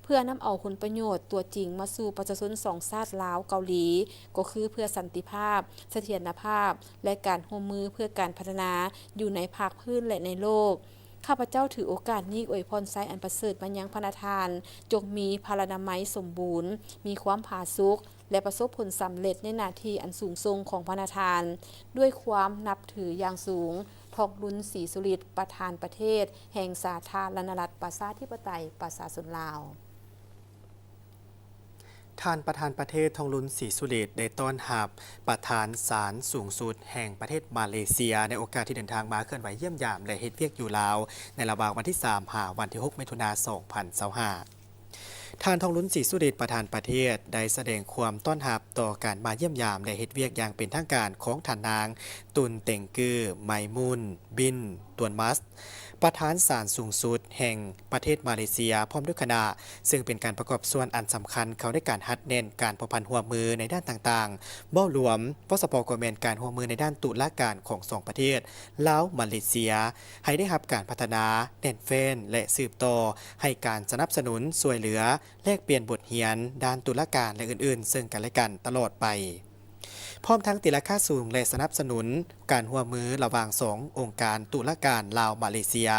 เพื่อนำเอาผลประโยชน์ตัวจริงมาสู่ประชาชนสองชาติลาวเกาหลีก็คือเพื่อสันติภาพเสถียรภาพและการร่วมมือเพื่อการพัฒนาอยู่ในภาคพื้นและในโลกข้าพเจ้าถือโอกาสนี้อวยพรไซอันประเสริฐมายังพระนาทานจงมีพลานามัยสมบูรณ์มีความผาสุกและประสบผลสำเร็จในหน้าที่อันสูงส่งของพระนาทานด้วยความนับถืออย่างสูงทองรุนศรีสุริตประธานประเทศแห่งสาธารณรัฐประชาธิปไตยประชาชนลาวท่านประธานประเทศทองลุนศรีสุริตได้ต้อนรับประธานศาลสูงสุดแห่งประเทศมาเลเซียในโอกาสที่เดินทางมาเคลื่อนไหวเยี่ยมยามและเฮ็ดเวียกอยู่ลาวในระหว่างวันที่3 หาวันที่ 6 มิถุนายน 2025ท่านทองลุนศรีสุริตประธานประเทศได้แสดงความต้อนรับต่อการมาเยี่ยมยามและเฮ็ดเวียกอย่างเป็นทางการของท่านนางตุนเต็งกือไมมุนบินตวนมัสประธานศาลสูงสุดแห่งประเทศมาเลเซียพร้อมด้วยคณะซึ่งเป็นการประกอบส่วนอันสำคัญเขาได้การฮัดเน้นการพัวพันหัวมือในด้านต่างๆบ่รวมปสปกเมนการหัวมือในด้านตุลาการของสองประเทศลาวมาเลเซียให้ได้รับการพัฒนาแน่นเฟ้นและสืบต่อให้การสนับสนุนช่วยเหลือแลกเปลี่ยนบทเรียนด้านตุลาการและอื่นๆซึ่งกันและกันตลอดไปพร้อมทั้งติราคาสูงและสนับสนุนการหัวมือระหว่าง2 องค์การตุลาการลาวมาเลเซีย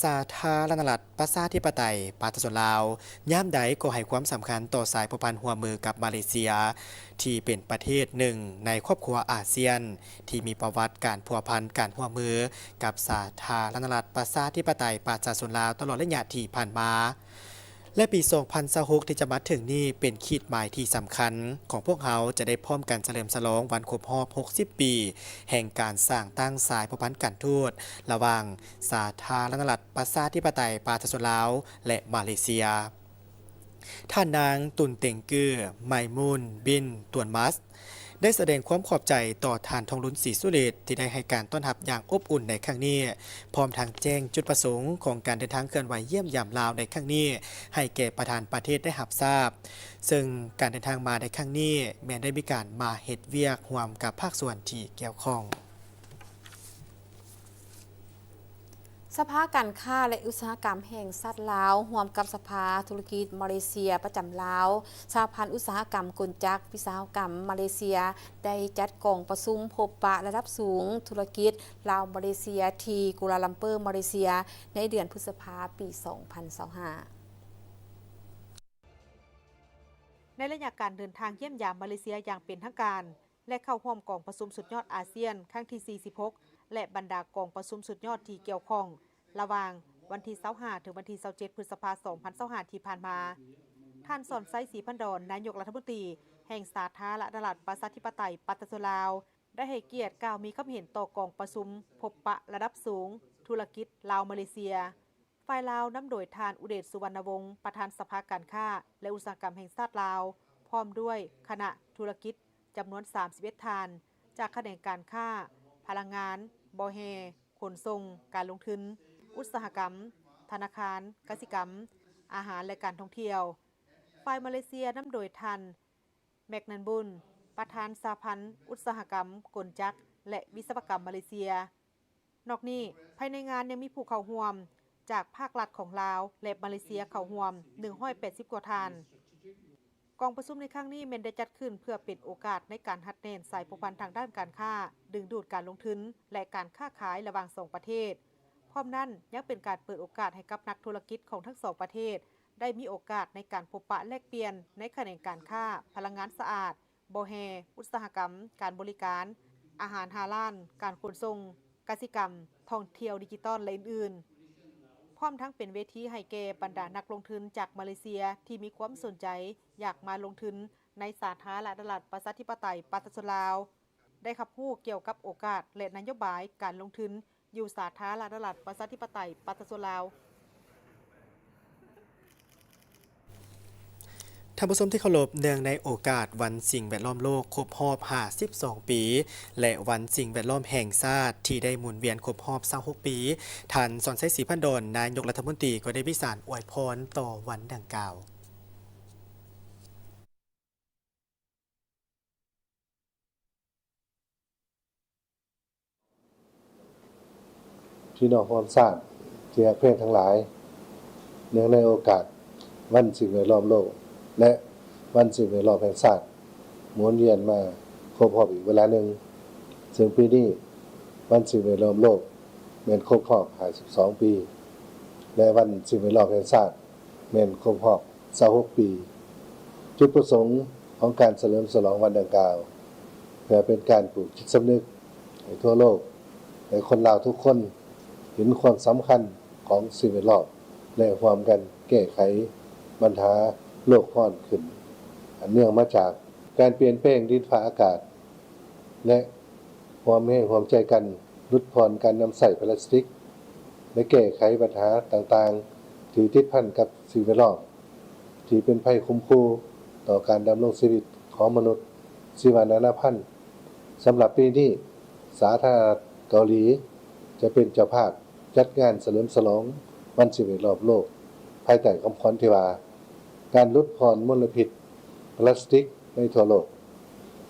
สาธารณรัฐประชาธิปไตยประชาชนลาวย่ามใดก็ให้ความสำคัญต่อสายพัวพันหัวมือกับมาเลเซียที่เป็นประเทศหนึ่งในครอบครัวอาเซียนที่มีประวัติการพัวพันการหัวมือกับสาธารณรัฐประชาธิปไตยประชาชนลาวตลอดระยะที่ผ่านมาและปี 2026 ที่จะมาถึงนี้เป็นขีดหมายที่สำคัญของพวกเขาจะได้พร้อมกันเฉลิมฉลองวันครบรอบ 60 ปีแห่งการสร้างตั้งสายพัวพันการทูตระหว่างสาธารณรัฐประชาธิปไตยประชาชนลาวและมาเลเซียท่านนางตุนเต็งกือไมมุนบินตวนมัสได้แสดงความขอบใจต่อท่านทองลุนศรีสุริตที่ได้ให้การต้อนรับอย่างอบอุ่นในครั้งนี้พร้อมทางแจ้งจุดประสงค์ของการเดินทางเคลื่อนไหวเยี่ยมยามลาวในครั้งนี้ให้แก่ประธานประเทศได้รับทราบซึ่งการเดินทางมาในครั้งนี้แม้ได้มีการมาเฮ็ดเวียกร่วมกับภาคส่วนที่เกี่ยวข้องสภาการค้าและอุตสาหกรรมแห่งชาติลาวร่วมกับสภาธุรกิจมาเลเซียประจำลาวสหพันธ์อุตสาหกรรมกลจักรวิสาหกรรมมาเลเซียได้จัดกองประชุมพบปะระดับสูงธุรกิจลาวมาเลเซียที่กัวลาลัมเปอร์มาเลเซียในเดือนพฤษภาคมปี 2025ในระยะการเดินทางเยี่ยมยามมาเลเซียอย่างเป็นทางการและเข้าร่วมกองประชุมสุดยอดอาเซียนครั้งที่ 46 และบรรดากองประชุมสุดยอดที่เกี่ยวข้องระหว่างวันที่ 25 ถึงวันที่ 27 พฤษภาคม 2025 ที่ผ่านมาท่านสอนไซศรีพันดรนายกรัฐมนตรีแห่งสาธารณรัฐประชาธิปไตยประชาชนลาวได้ให้เกียรติกล่าวมีความเห็นต่อกองประชุมพบปะระดับสูงธุรกิจลาวมาเลเซียฝ่ายลาวนำโดยท่านอุเดชสุวรรณวงศ์ประธานสภาการค้าและอุตสาหกรรมแห่งชาติลาวพร้อมด้วยคณะธุรกิจจำนวน 31 ท่านจากแขนงการค้าพลังงานบอแฮขนส่งการลงทุนอุตสาหกรรมธนาคารกสิกรรมอาหารและการท่องเที่ยวฝ่ายมาเลเซียนำโดยท่านแมกนันบุญประธานสหพันธ์อุตสาหกรรมกลจักรและวิศวกรรมมาเลเซียนอกนี้ภายในงานยังมีผู้เข้าร่วมจากภาครัฐของลาวและมาเลเซียเข้าร่วม180 กว่าท่านกองประชุมในครั้งนี้ได้จัดขึ้นเพื่อเป็นโอกาสในการหัดแน่นสายพัวพันทางด้านการค้าดึงดูดการลงทุนและการค้าขายระหว่าง2ประเทศพร้อมนั้นยังเป็นการเปิดโอกาสให้กับนักธุรกิจของทั้ง2ประเทศได้มีโอกาสในการพบปะแลกเปลี่ยนในแขนงการค้าพลังงานสะอาดบอแฮอุตสาหกรรมการบริการอาหารฮาลาลการขนส่ง กสิกรรมท่องเที่ยวดิจิตอลและอื่นๆพร้อมทั้งเป็นเวทีให้แก่บรรดานักลงทุนจากมาเลเซียที่มีความสนใจอยากมาลงทุนในสาธารณรัฐประชาธิปไตยปาตสลาวได้รับรู้เกี่ยวกับโอกาสและนโยบายการลงทุนอยู่สาธารณรัฐประชาธิปไตยปาตสลาวท่านผู้ชมที่เคารพเนื่องในโอกาสวันสิ่งแวดล้อมโลกครบรอบ52 ปีและวันสิ่งแวดล้อมแห่งชาติที่ได้หมุนเวียนครบรอบ26 ปีท่านสอนชัยศรีพันดอนนายกรัฐมนตรีก็ได้วิสารอวยพรต่อวันดังกล่าวพี่น้องความทราบที่รักเพื่อนทั้งหลายเนื่องในโอกาสวันสิ่งแวดล้อมโลกและวันสิ่งแวดล้อมแห่งชาติหมุนเวียนมาครบรอบอีกเวลาหนึ่งซึ่งปีนี้วันสิ่งแวดล้อมโลกแม่นครบรอบ52 ปีและวันสิ่งแวดล้อมแห่งชาติแม่นครบรอบ26 ปีจุดประสงค์ของการเฉลิมฉลองวันดังกล่าวเพื่อเป็นการปลูกจิตสำนึกให้ทั่วโลกให้คนลาวทุกคนเห็นความสำคัญของสิ่งแวดล้อมและร่วมกันแก้ไขปัญหาโลกร้อนขึ้นอันเนื่องมาจากการเปลี่ยนแปลงดินฟ้าอากาศและความให้ความใจกันลดผ่อนการนำใส่พลาสติกและแก้ไขปัญหาต่างๆที่ติดพันกับสิ่งแวดล้อมที่เป็นภัยคุมคู่ต่อการดำรงชีวิตของมนุษย์ชีวนานาพันธุ์สำหรับปีนี้สาธารณรัฐเกาหลีจะเป็นเจ้าภาพจัดงานเฉลิมฉลองวันสิ่งแวดล้อมโลกภายใต้คำขวัญที่ว่าการลดผ่อนมลพิษพลาสติกในทั่วโลก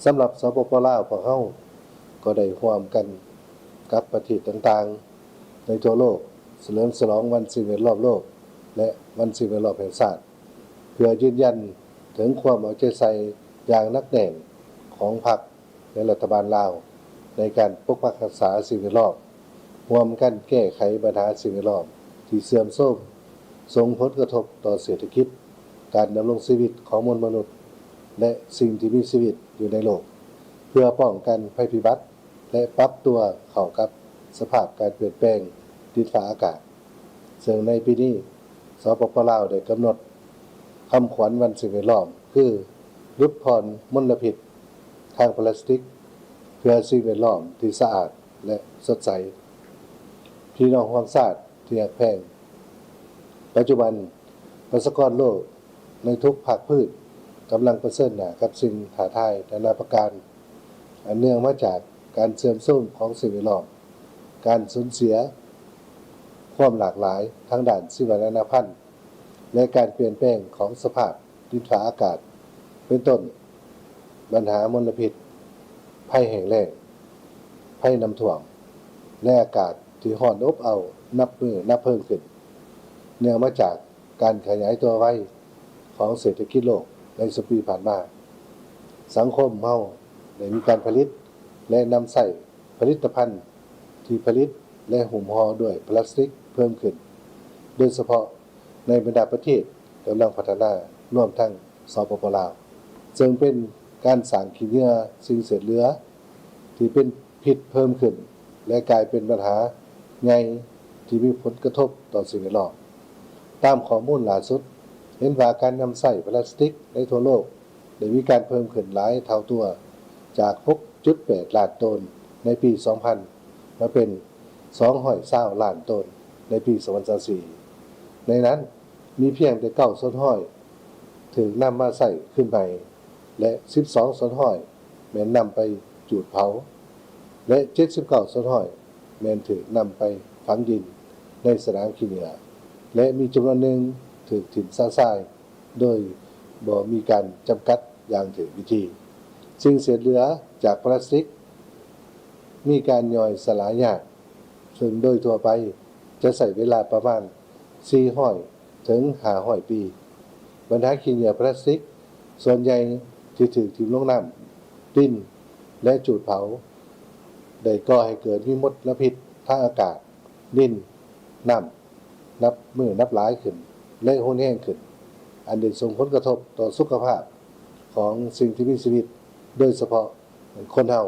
สำหรับสปป.ลาวพวกเราก็ได้ร่วมกันกับประเทศต่างๆในทั่วโลกเฉลิมฉลองวันสิ่งแวดล้อมโลกและวันสิ่งแวดล้อมแห่งชาติเพื่อยืนยันถึงความเอาใจใส่อย่างหนักแน่นของพรรคและรัฐบาลลาวในการปกปักรักษาสิ่งแวดล้อมร่วมกันแก้ไขปัญหาสิ่งแวดล้อมที่เสื่อมโทรมส่งผลกระทบต่อเศรษฐกิจการดำรงชีวิตของมวลมนุษย์และสิ่งที่มีชีวิตอยู่ในโลกเพื่อป้องกันภัยพิบัติและปรับตัวเข้ากับสภาพการเปลี่ยนแปลงดินฟ้าอากาศซึ่งในปีนี้สปป.ลาวได้กำหนดคำขวัญวันสิ่งแวดล้อมคือลดผ่อนมลพิษทางพลาสติกเพื่อสิ่งแวดล้อมที่สะอาดและสดใสพี่น้องความทราบที่รักแพงปัจจุบันประชากรโลกในทุกภาคพืชกำลังเผชิญหน้ากับสิ่งท้าทายนานาประการอันเนื่องมาจากการเสื่อมโทรมของสิ่งแวดล้อมการสูญเสียความหลากหลายทางด้านชีวนานาพันธุ์และการเปลี่ยนแปลงของสภาพดินฟ้าอากาศเป็นต้นปัญหามลพิษภัยแห้งแล้งภัยน้ำท่วมและอากาศที่ร้อนอบอ้าวนับเพิ่มขึ้นเนื่องมาจากการขยายตัวไวของเศรษฐกิจโลกใน10 ปีผ่านมาสังคมเฮาได้มีการผลิตและนำใส่ผลิตภัณฑ์ที่ผลิตและหุ้มห่อด้วยพลาสติกเพิ่มขึ้นโดยเฉพาะในบรรดาประเทศกำลังพัฒนารวมทั้งสปป.ลาวซึ่งเป็นการสร้างขี้เหงื่อสิ่งเศษเหลือที่เป็นพิษเพิ่มขึ้นและกลายเป็นปัญหาใหญ่ที่มีผลกระทบต่อสิ่งแวดล้อมตามข้อมูลล่าสุดเห็นว่าการนำใส่พลาสติกในทั่วโลกได้มีการเพิ่มขึ้นหลายเท่าตัวจาก 6.8 ล้านตันในปี 2000 มาเป็น 220 ล้านตันในปี 2024 ในนั้นมีเพียงแต่9ส่วนห้อยถึงนำมาใส่ขึ้นใหม่และ12ส่วนห้อยแม้นนำไปจูดเผาและ79ส่วนห้อยแม้นถูกนำไปฝังดินในสนามขี้เหงื่อและมีจำนวนหนึ่งถูกถิ่มซ่าซ่ายโดยบ่มีการจำกัดอย่างถูกวิธีซึ่งเศษเหลือจากพลาสติกมีการย่อยสลายยากซึ่งโดยทั่วไปจะใช้เวลาประมาณ400ถึง500 ปีปัญหาขี้เหงื่อพลาสติกส่วนใหญ่ที่ถูกทิ้งลงน้ำดินและจูดเผาได้ก่อให้เกิดมีมลพิษทางอากาศดินน้ำนับหลายขึ้นและรุนแรงขึ้นอันได้ส่งผลกระทบต่อสุขภาพของสิ่งที่มีชีวิตโดยเฉพาะคนเฮา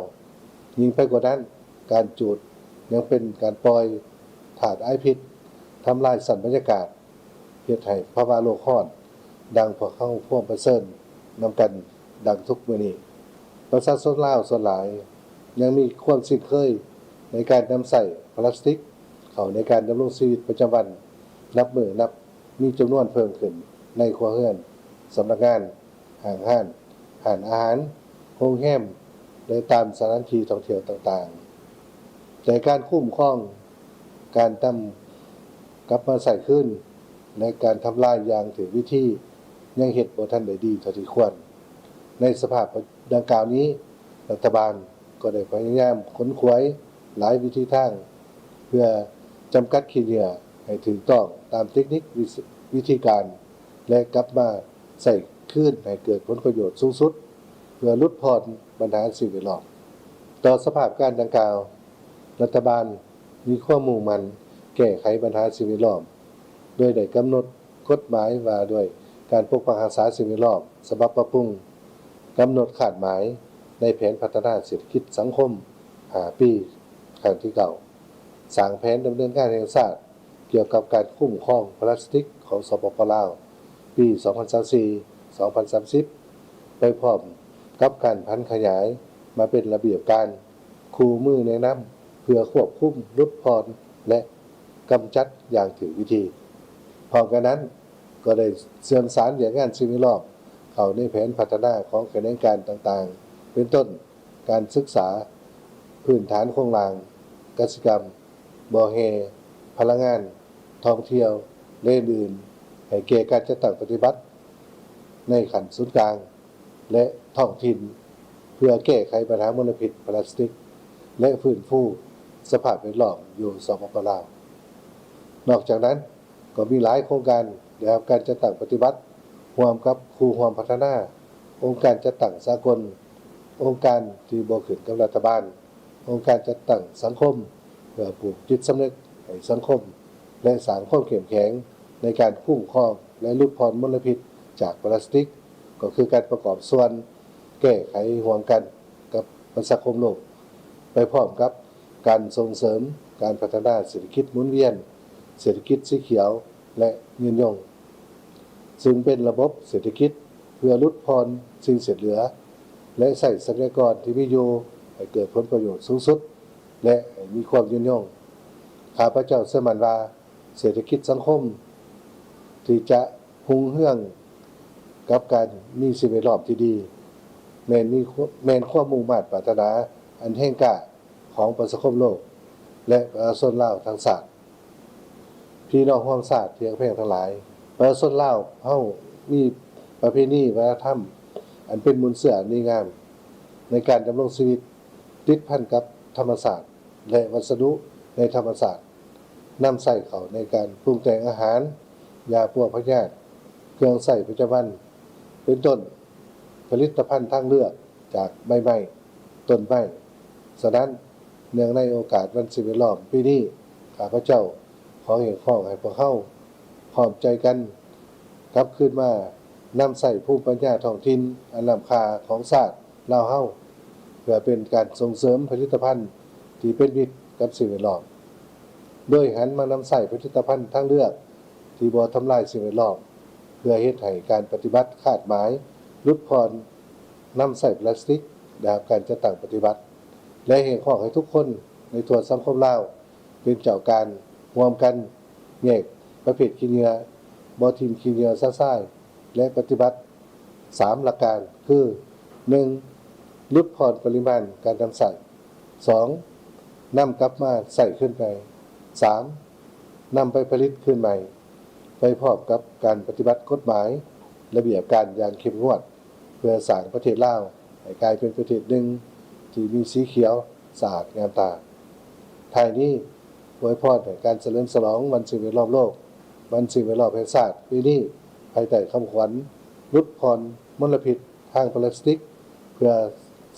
ยิ่งไปกว่านั้นการจูดใน ยังเป็นการปล่อยถาดไอพิษทำลายสันบรรยากาศเฮ็ดให้ภาวะโลกร้อนดังพอเข้าพ่วงประเสริฐนำกันดังทุกมื้อนี้ประชาชนลาวส่วนหลายยังมีความสิ้นเคยในการนำใส่พลาสติกเข้าในการดำรงชีวิตประจำวันนับมื้อนับมีจำนวนเพิ่มขึ้นในครัวเรือนสำนักงานห้างร้านอาหารโรงแรมและตามสถานที่ท่องเที่ยวต่างๆแต่การคุ้มครองการนำกลับมาใส่ขึ้นในการทำลายอย่างถูกวิธียังเฮ็ดบ่ทันได้ดีเท่าที่ควรในสภาพดังกล่าวนี้รัฐบาลก็ได้พยายามค้นคว้าหลายวิธีทางเพื่อจำกัดขี้เหงื่อให้ถูกต้องตามเทคนิควิธีการและกลับมาใส่คืนให้เกิดผลประโยชน์สูงสุดเพื่อลดพรปัญหาสิ่งแวดล้อมต่อสภาพการดังกล่าวรัฐบาลมีความมุ่งมั่นแก้ไขปัญหาสิ่งแวดล้อมโดยได้กำหนดกฎหมายว่าด้วยการปกปักรักษาสิ่งแวดล้อมฉบับปรับปรุงกำหนดขาดหมายในแผนพัฒนาเศรษฐกิจสังคม5 ปีครั้งที่เก่าสร้างแผนดำเนินการแห่งชาติเกี่ยวกับการคุ้มครองพลาสติกของสปป.ลาวปี 2024-2030 ไปพร้อมกับการพันขยายมาเป็นระเบียบการคู่มือแนะนำเพื่อควบคุมลดพรและกำจัดอย่างถูกวิธีพร้อมกันนั้นก็ได้เสื่อมสารอย่างงานสิ่งแวดล้อมเข้าในแผนพัฒนาของแขนงการต่างๆเป็นต้นการศึกษาพื้นฐานโครงสร้างกสิกรรมบ่อแฮพลังงานท่องเที่ยวและอื่นให้แก่การจัดตั้งปฏิบัติในขั้นศูนย์กลางและท้องถิ่นเพื่อแก้ไขปัญหามลพิษพลาสติกและฟื้นฟูสภาพแวดล้อมอยู่สปป.ลาวนอกจากนั้นก็มีหลายโครงการได้รับการจัดตั้งปฏิบัติร่วมกับครูร่วมพัฒนาองค์การจัดตั้งสากลองค์การที่บ่ขึ้นกับรัฐบาลองค์การจัดตั้งสังคมเพื่อปลูกจิตสำนึกให้สังคมและสร้างความเข้มแข็งในการคุ้มครองและลดพรมลพิษจากพลาสติกก็คือการประกอบส่วนแก้ไขร่วมกันกับประชาคมโลกไปพร้อมกับการส่งเสริมการพัฒนาเศรษฐกิจหมุนเวียนเศรษฐกิจสีเขียวและยืนยงซึ่งเป็นระบบเศรษฐกิจเพื่อลดพรสิ่งเสียเหลือและใส่ทรัพยากรที่มีอยู่ให้เกิดผลประโยชน์สูงสุดและมีความยืนยงข้าพเจ้าเชื่อมั่นว่าเศรษฐกิจสังคมที่จะรุ่งเรืองกับการมีสิ่งแวดล้อมที่ดีแม้นความมุ่งมั่นปรารถนาอันแห่งกล้าของประชาคมโลกและประชาชนลาวทั้งชาติพี่น้องร่วมชาติเพียงแพร่ทั้งหลายประชาชนลาวเฮามีประเพณีวัฒนธรรมอันเป็นมนต์เสื่ออันดีงามในการดำรงชีวิตติดพันกับธรรมศาสตร์และวัสดุในธรรมศาสตร์นำใส่เข้าในการปรุงแต่งอาหารยาพวกพยาธิเครื่องใช้ประจำวันเป็นต้นผลิตภัณฑ์ทางเลือกจากใบไม้ต้นไม้ฉะนั้นเนื่องในโอกาสวันสิ่งแวดล้อมปีนี้ข้าพเจ้าขอเรียกร้องให้พวกเราพร้อมใจกันกลับคืนมานำใส่ภูมิปัญญาท้องถิ่นอันล้ำค่าของชาติลาวเฮาเพื่อเป็นการส่งเสริมผลิตภัณฑ์ที่เป็นมิตรกับสิ่งแวดล้อมโดยหันมานำใส่ผลิตภัณฑ์ทางเลือกที่บ่ทำลายสิ่งแวดล้อมเพื่อเฮ็ดให้การปฏิบัติคาดหมายลดพรนำใส่พลาสติกได้รับการจัดตั้งปฏิบัติและเห็นข้อให้ทุกคนในทั่วสังคมลาวเป็นเจ้าการร่วมกันแยกประเภทขี้เหงื่อบ่ทิ่มขี้เหงื่อซ่ายๆและปฏิบัติ3หลักการคือ 1. ลดพรปริมาณการนำใส่ 2. นำกลับมาใส่ขึ้นไป 3. นำไปผลิตขึ้นใหม่ไปพร้อมกับการปฏิบัติกฎหมายระเบียบการอย่างเข้มงวดเพื่อสร้างประเทศลาวให้กลายเป็นประเทศหนึ่งที่มีสีเขียวสะอาดงามตาท้ายนี้อวยพรให้การเฉลิมฉลองวันสิ่งแวดล้อมโลกวันสิ่งแวดล้อมแห่งชาติปีนี้ภายใต้คำขวัญลดพรมลพิษทางพลาสติกเพื่อ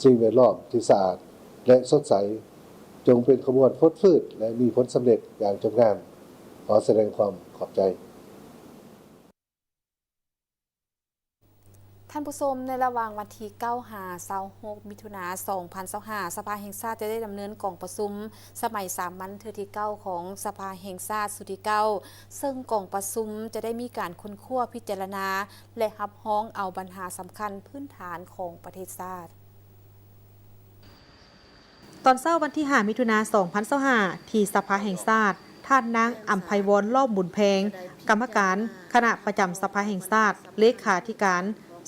สิ่งแวดล้อมที่สะอาดและสดใสจงเป็นขบวนฟดฟืดและมีผลสำเร็จอย่างจงงามขอแสดงความขอบใจ ท่านผู้ชมในระหว่างวันที่9 26 มิถุนายน 2025 สภาแห่งชาติจะได้ดำเนินกองประชุมสมัยสามัญเทื่อที่9ของสภาแห่งชาติสุดที่9ซึ่งกองประชุมจะได้มีการค้นคว้าพิจารณาและรับร้องเอาปัญหาสำคัญพื้นฐานของประเทศชาติตอนเช้าวันที่5 มิถุนายน 2025 ที่สภาแห่งชาติท่านนางอัมไพวรรอบบุญแพงกรรมการคณะประจำสภาแห่งชาติเลขาธิการ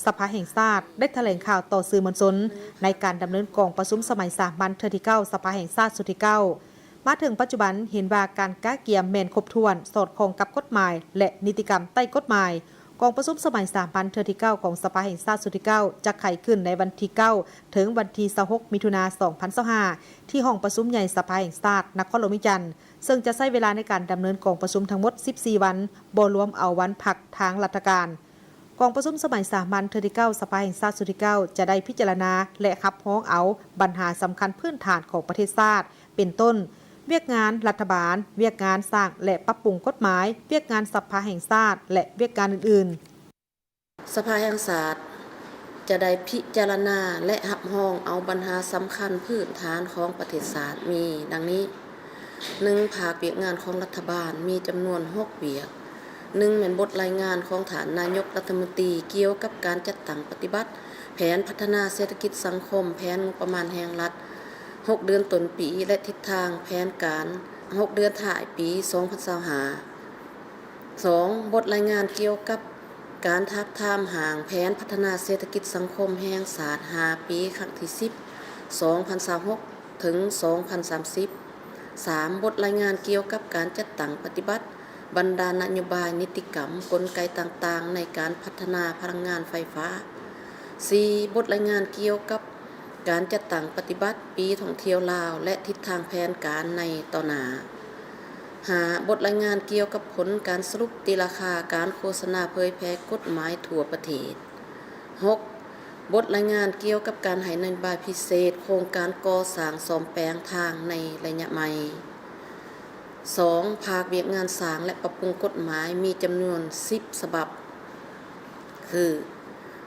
สภาแห่งชาติได้แถลงข่าวต่อสื่อมวลชนในการดำเนินกองประชุมสมัยสามัญเทื่อที่9สภาแห่งชาติสุดที่9มาถึงปัจจุบันเห็นว่าการก้าเกียมแม่นครบถ้วนสอดคล้องกับกฎหมายและนิติกรรมใต้กฎหมายกองประชุมสมัยสามัญเทื่อที่9ของสภาแห่งชาติสุดที่9จะไขขึ้นในวันที่9ถึงวันที่26 มิถุนายน 2025 ที่ห้องประชุมใหญ่สภาแห่งชาตินครหลวงวิจันทร์ซึ่งจะใช้เวลาในการดำเนินกองประชุมทั้งหมด14 วันบ่รวมเอาวันพักทางราชการกองประชุมสมัยสามัญเทื่อที่9สภาแห่งชาติสุดที่9จะได้พิจารณาและรับร้องเอาปัญหาสำคัญพื้นฐานของประเทศชาติเป็นต้นเวียกงานรัฐบาลเวียกงานสร้างและปรับปรุงกฎหมายเวียกงานสภาแห่งชาติและเวียกงานอื่นๆสภาแห่งชาติจะได้พิจารณาและรับร้องเอาปัญหาสำคัญพื้นฐานของประเทศชาติมีดังนี้ 1. ภาคเวียกงานของรัฐบาลมีจำนวน6เวียก 1. แม่นบทรายงานของฐานนายกรัฐมนตรีเกี่ยวกับการจัดตั้งปฏิบัติแผนพัฒนาเศรษฐกิจสังคมแผนงบประมาณแห่งรัฐ6 เดือนต้นปีและทิศทางแผนการ6 เดือนท้ายปี 2025 2. บทรายงานเกี่ยวกับการทับทามหางแผนพัฒนาเศรษฐกิจสังคมแห่งชาติ5 ปีครั้งที่10 2026 ถึง 2030 3. บทรายงานเกี่ยวกับการจัดตั้งปฏิบัติบรรดานโยบายนิติกรรมกลไกต่างๆในการพัฒนาพลังงานไฟฟ้า 4. บทรายงานเกี่ยวกับการจัดตั้งปฏิบัติปีท่องเที่ยวลาวและทิศทางแผนการในต่อหน้า 5. บทรายงานเกี่ยวกับผลการสรุปตีราคาการโฆษณาเผยแพร่กฎหมายทั่วประเทศ 6. บทรายงานเกี่ยวกับการให้นโยบายพิเศษโครงการก่อสร้างซ่อมแปลงทางในระยะใหม่ 2. ภาคเวียกงานสร้างและปรับปรุงกฎหมายมีจำนวน10ฉบับคือ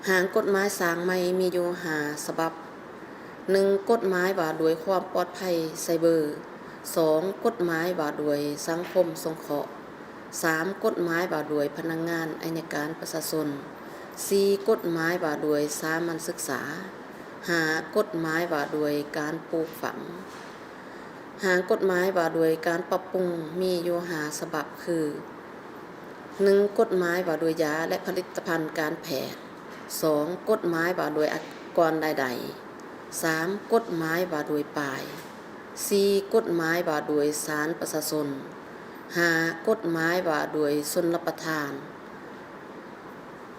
หางกฎหมายสร้างใหม่มีอยู่5ฉบับ 1. กฎหมายว่าด้วยความปลอดภัยไซเบอร์ 2. กฎหมายว่าด้วยสังคมสงเคราะห์ 3. กฎหมายว่าด้วยพนักงานอัยการประชาชน 4. กฎหมายว่าด้วยสามัญศึกษา 5. กฎหมายว่าด้วยการปลูกฝังหางกฎหมายว่าด้วยการปรับปรุงมีอยู่5ฉบับคือ 1. กฎหมายว่าด้วยยาและผลิตภัณฑ์การแพทย์ 2. กฎหมายว่าด้วยอุปกรณ์ใดๆ 3. กฎหมายว่าด้วยป้าย 4. กฎหมายว่าด้วยศาลประชาชน 5. กฎหมายว่าด้วยชนรับประทาน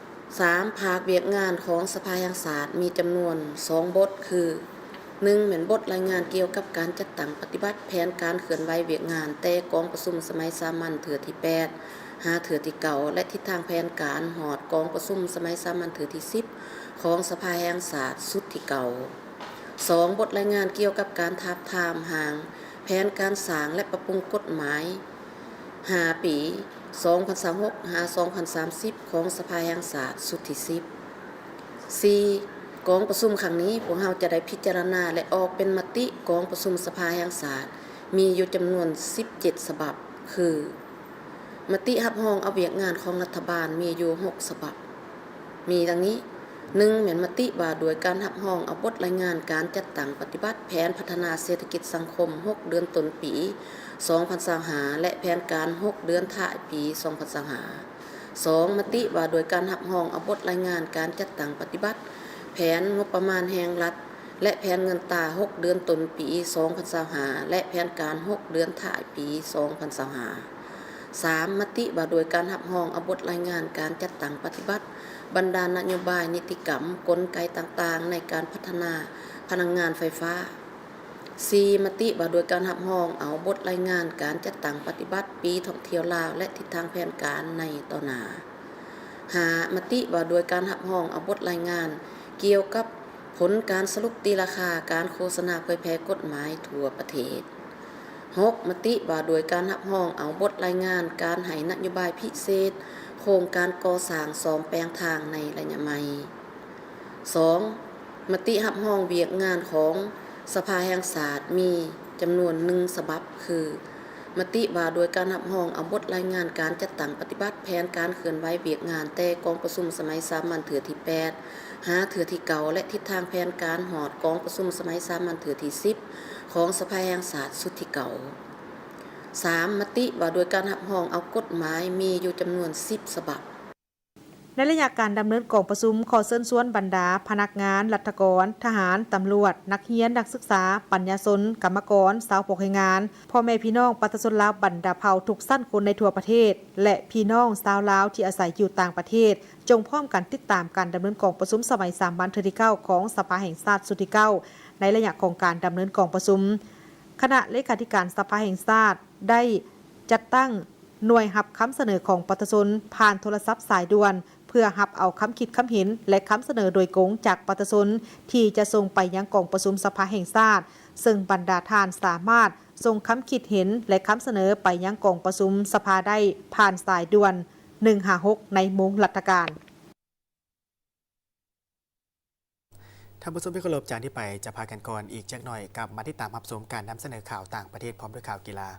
3. ภาคเวียกงานของสภาแห่งชาติมีจำนวน2บทคือ 1. แม่นบทรายงานเกี่ยวกับการจัดตั้งปฏิบัติแผนการเคลื่อนไหวเวียกงานแต่กองประชุมสมัยสามัญเทื่อที่8 5เทื่อที่9และทิศทางแผนการหอดกองประชุมสมัยสามัญเทื่อที่10ของสภาแห่งชาติสุดที่9 2. บทรายงานเกี่ยวกับการทาบทามหางแผนการสร้างและปรับปรุงกฎหมาย5 ปี 2026-2030 ของสภาแห่งชาติสุดที่10 4. กองประชุมครั้งนี้พวกเราจะได้พิจารณาและออกเป็นมติกองประชุมสภาแห่งชาติมีอยู่จำนวน17ฉบับคือมติรับรองเอาเวียกงานของรัฐบาลมีอยู่6ฉบับมีดังนี้ 1. แม่นมติว่าโดยการรับรองเอาบทรายงานการจัดตั้งปฏิบัติแผนพัฒนาเศรษฐกิจสังคม6เดือนต้นปี 2025 และแผนการ6เดือนท้ายปี 2025 2. มติว่าโดยการรับรองเอาบทรายงานการจัดตั้งปฏิบัติแผนงบประมาณแห่งรัฐและแผนเงินตรา6เดือนต้นปี 2025 และแผนการ6เดือนท้ายปี 2025 3. มติว่าโดยการรับรองเอาบทรายงานการจัดตั้งปฏิบัติบรรดานโยบายนิติกรรมกลไกต่างๆในการพัฒนาพลังงานไฟฟ้า 4. มติว่าโดยการรับรองเอาบทรายงานการจัดตั้งปฏิบัติปีท่องเที่ยวลาวและทิศทางแผนการในต่อหน้า 5. มติว่าโดยการรับรองเอาบทรายงานเกี่ยวกับผลการสรุปตีราคาการโฆษณาเผยแพร่กฎหมายทั่วประเทศ 6. มติว่าโดยการรับรองเอาบทรายงานการให้นโยบายพิเศษโครงการก่อสร้างซ่อมแปลงทางในระยะใหม่ 2. มติรับรองเวียกงานของสภาแห่งชาติมีจำนวน1ฉบับคือมติว่าโดยการรับรองเอาบทรายงานการจัดตั้งปฏิบัติแผนการเคลื่อนไหวเวียกงานแต่กองประชุมสมัยสามัญเถือที่8หาเถือที่9และทิศทางแผนการหอดกองประชุมสมัยสามัญเถือที่10ของสภาแห่งชาติสุดที่9 3. มติว่าโดยการรับรองเอากฎหมายมีอยู่จำนวน10ฉบับในระยะการดำเนินกองประชุมขอเชิญชวนบรรดาพนักงานรัฐกรทหารตำรวจนักเรียนนักศึกษาปัญญาชนกรรมกรสาวพกให้งานพ่อแม่พี่น้องประชาชนลาวบรรดาเผ่าทุกสั้นคนในทั่วประเทศและพี่น้องชาวลาวที่อาศัยอยู่ต่างประเทศจงพร้อมกันติดตามการดำเนินกองประชุมสมัยสามัญเทื่อที่9ของสภาแห่งชาติสุดที่9ในระยะของการดำเนินกองประชุมคณะเลขาธิการสภาแห่งชาติได้จัดตั้งหน่วยรับคำเสนอของประชาชนผ่านโทรศัพท์สายด่วนเพื่อรับเอาคำคิดคำเห็นและคำเสนอโดยกงจากประชาชนที่จะส่งไปยังกองประชุมสภาแห่งชาติซึ่งบรรดาท่านสามารถส่งคำคิดเห็นและคำเสนอไปยังกองประชุมสภาได้ผ่านสายด่วน156ในมุ้งราชการท่านผู้ชมที่เคารพจากที่ไปจะพากันก่อนอีกจักหน่อยกับมาติดตามรับชมการนำเสนอข่าวต่างประเทศพร้อมด้วยข่าวกีฬา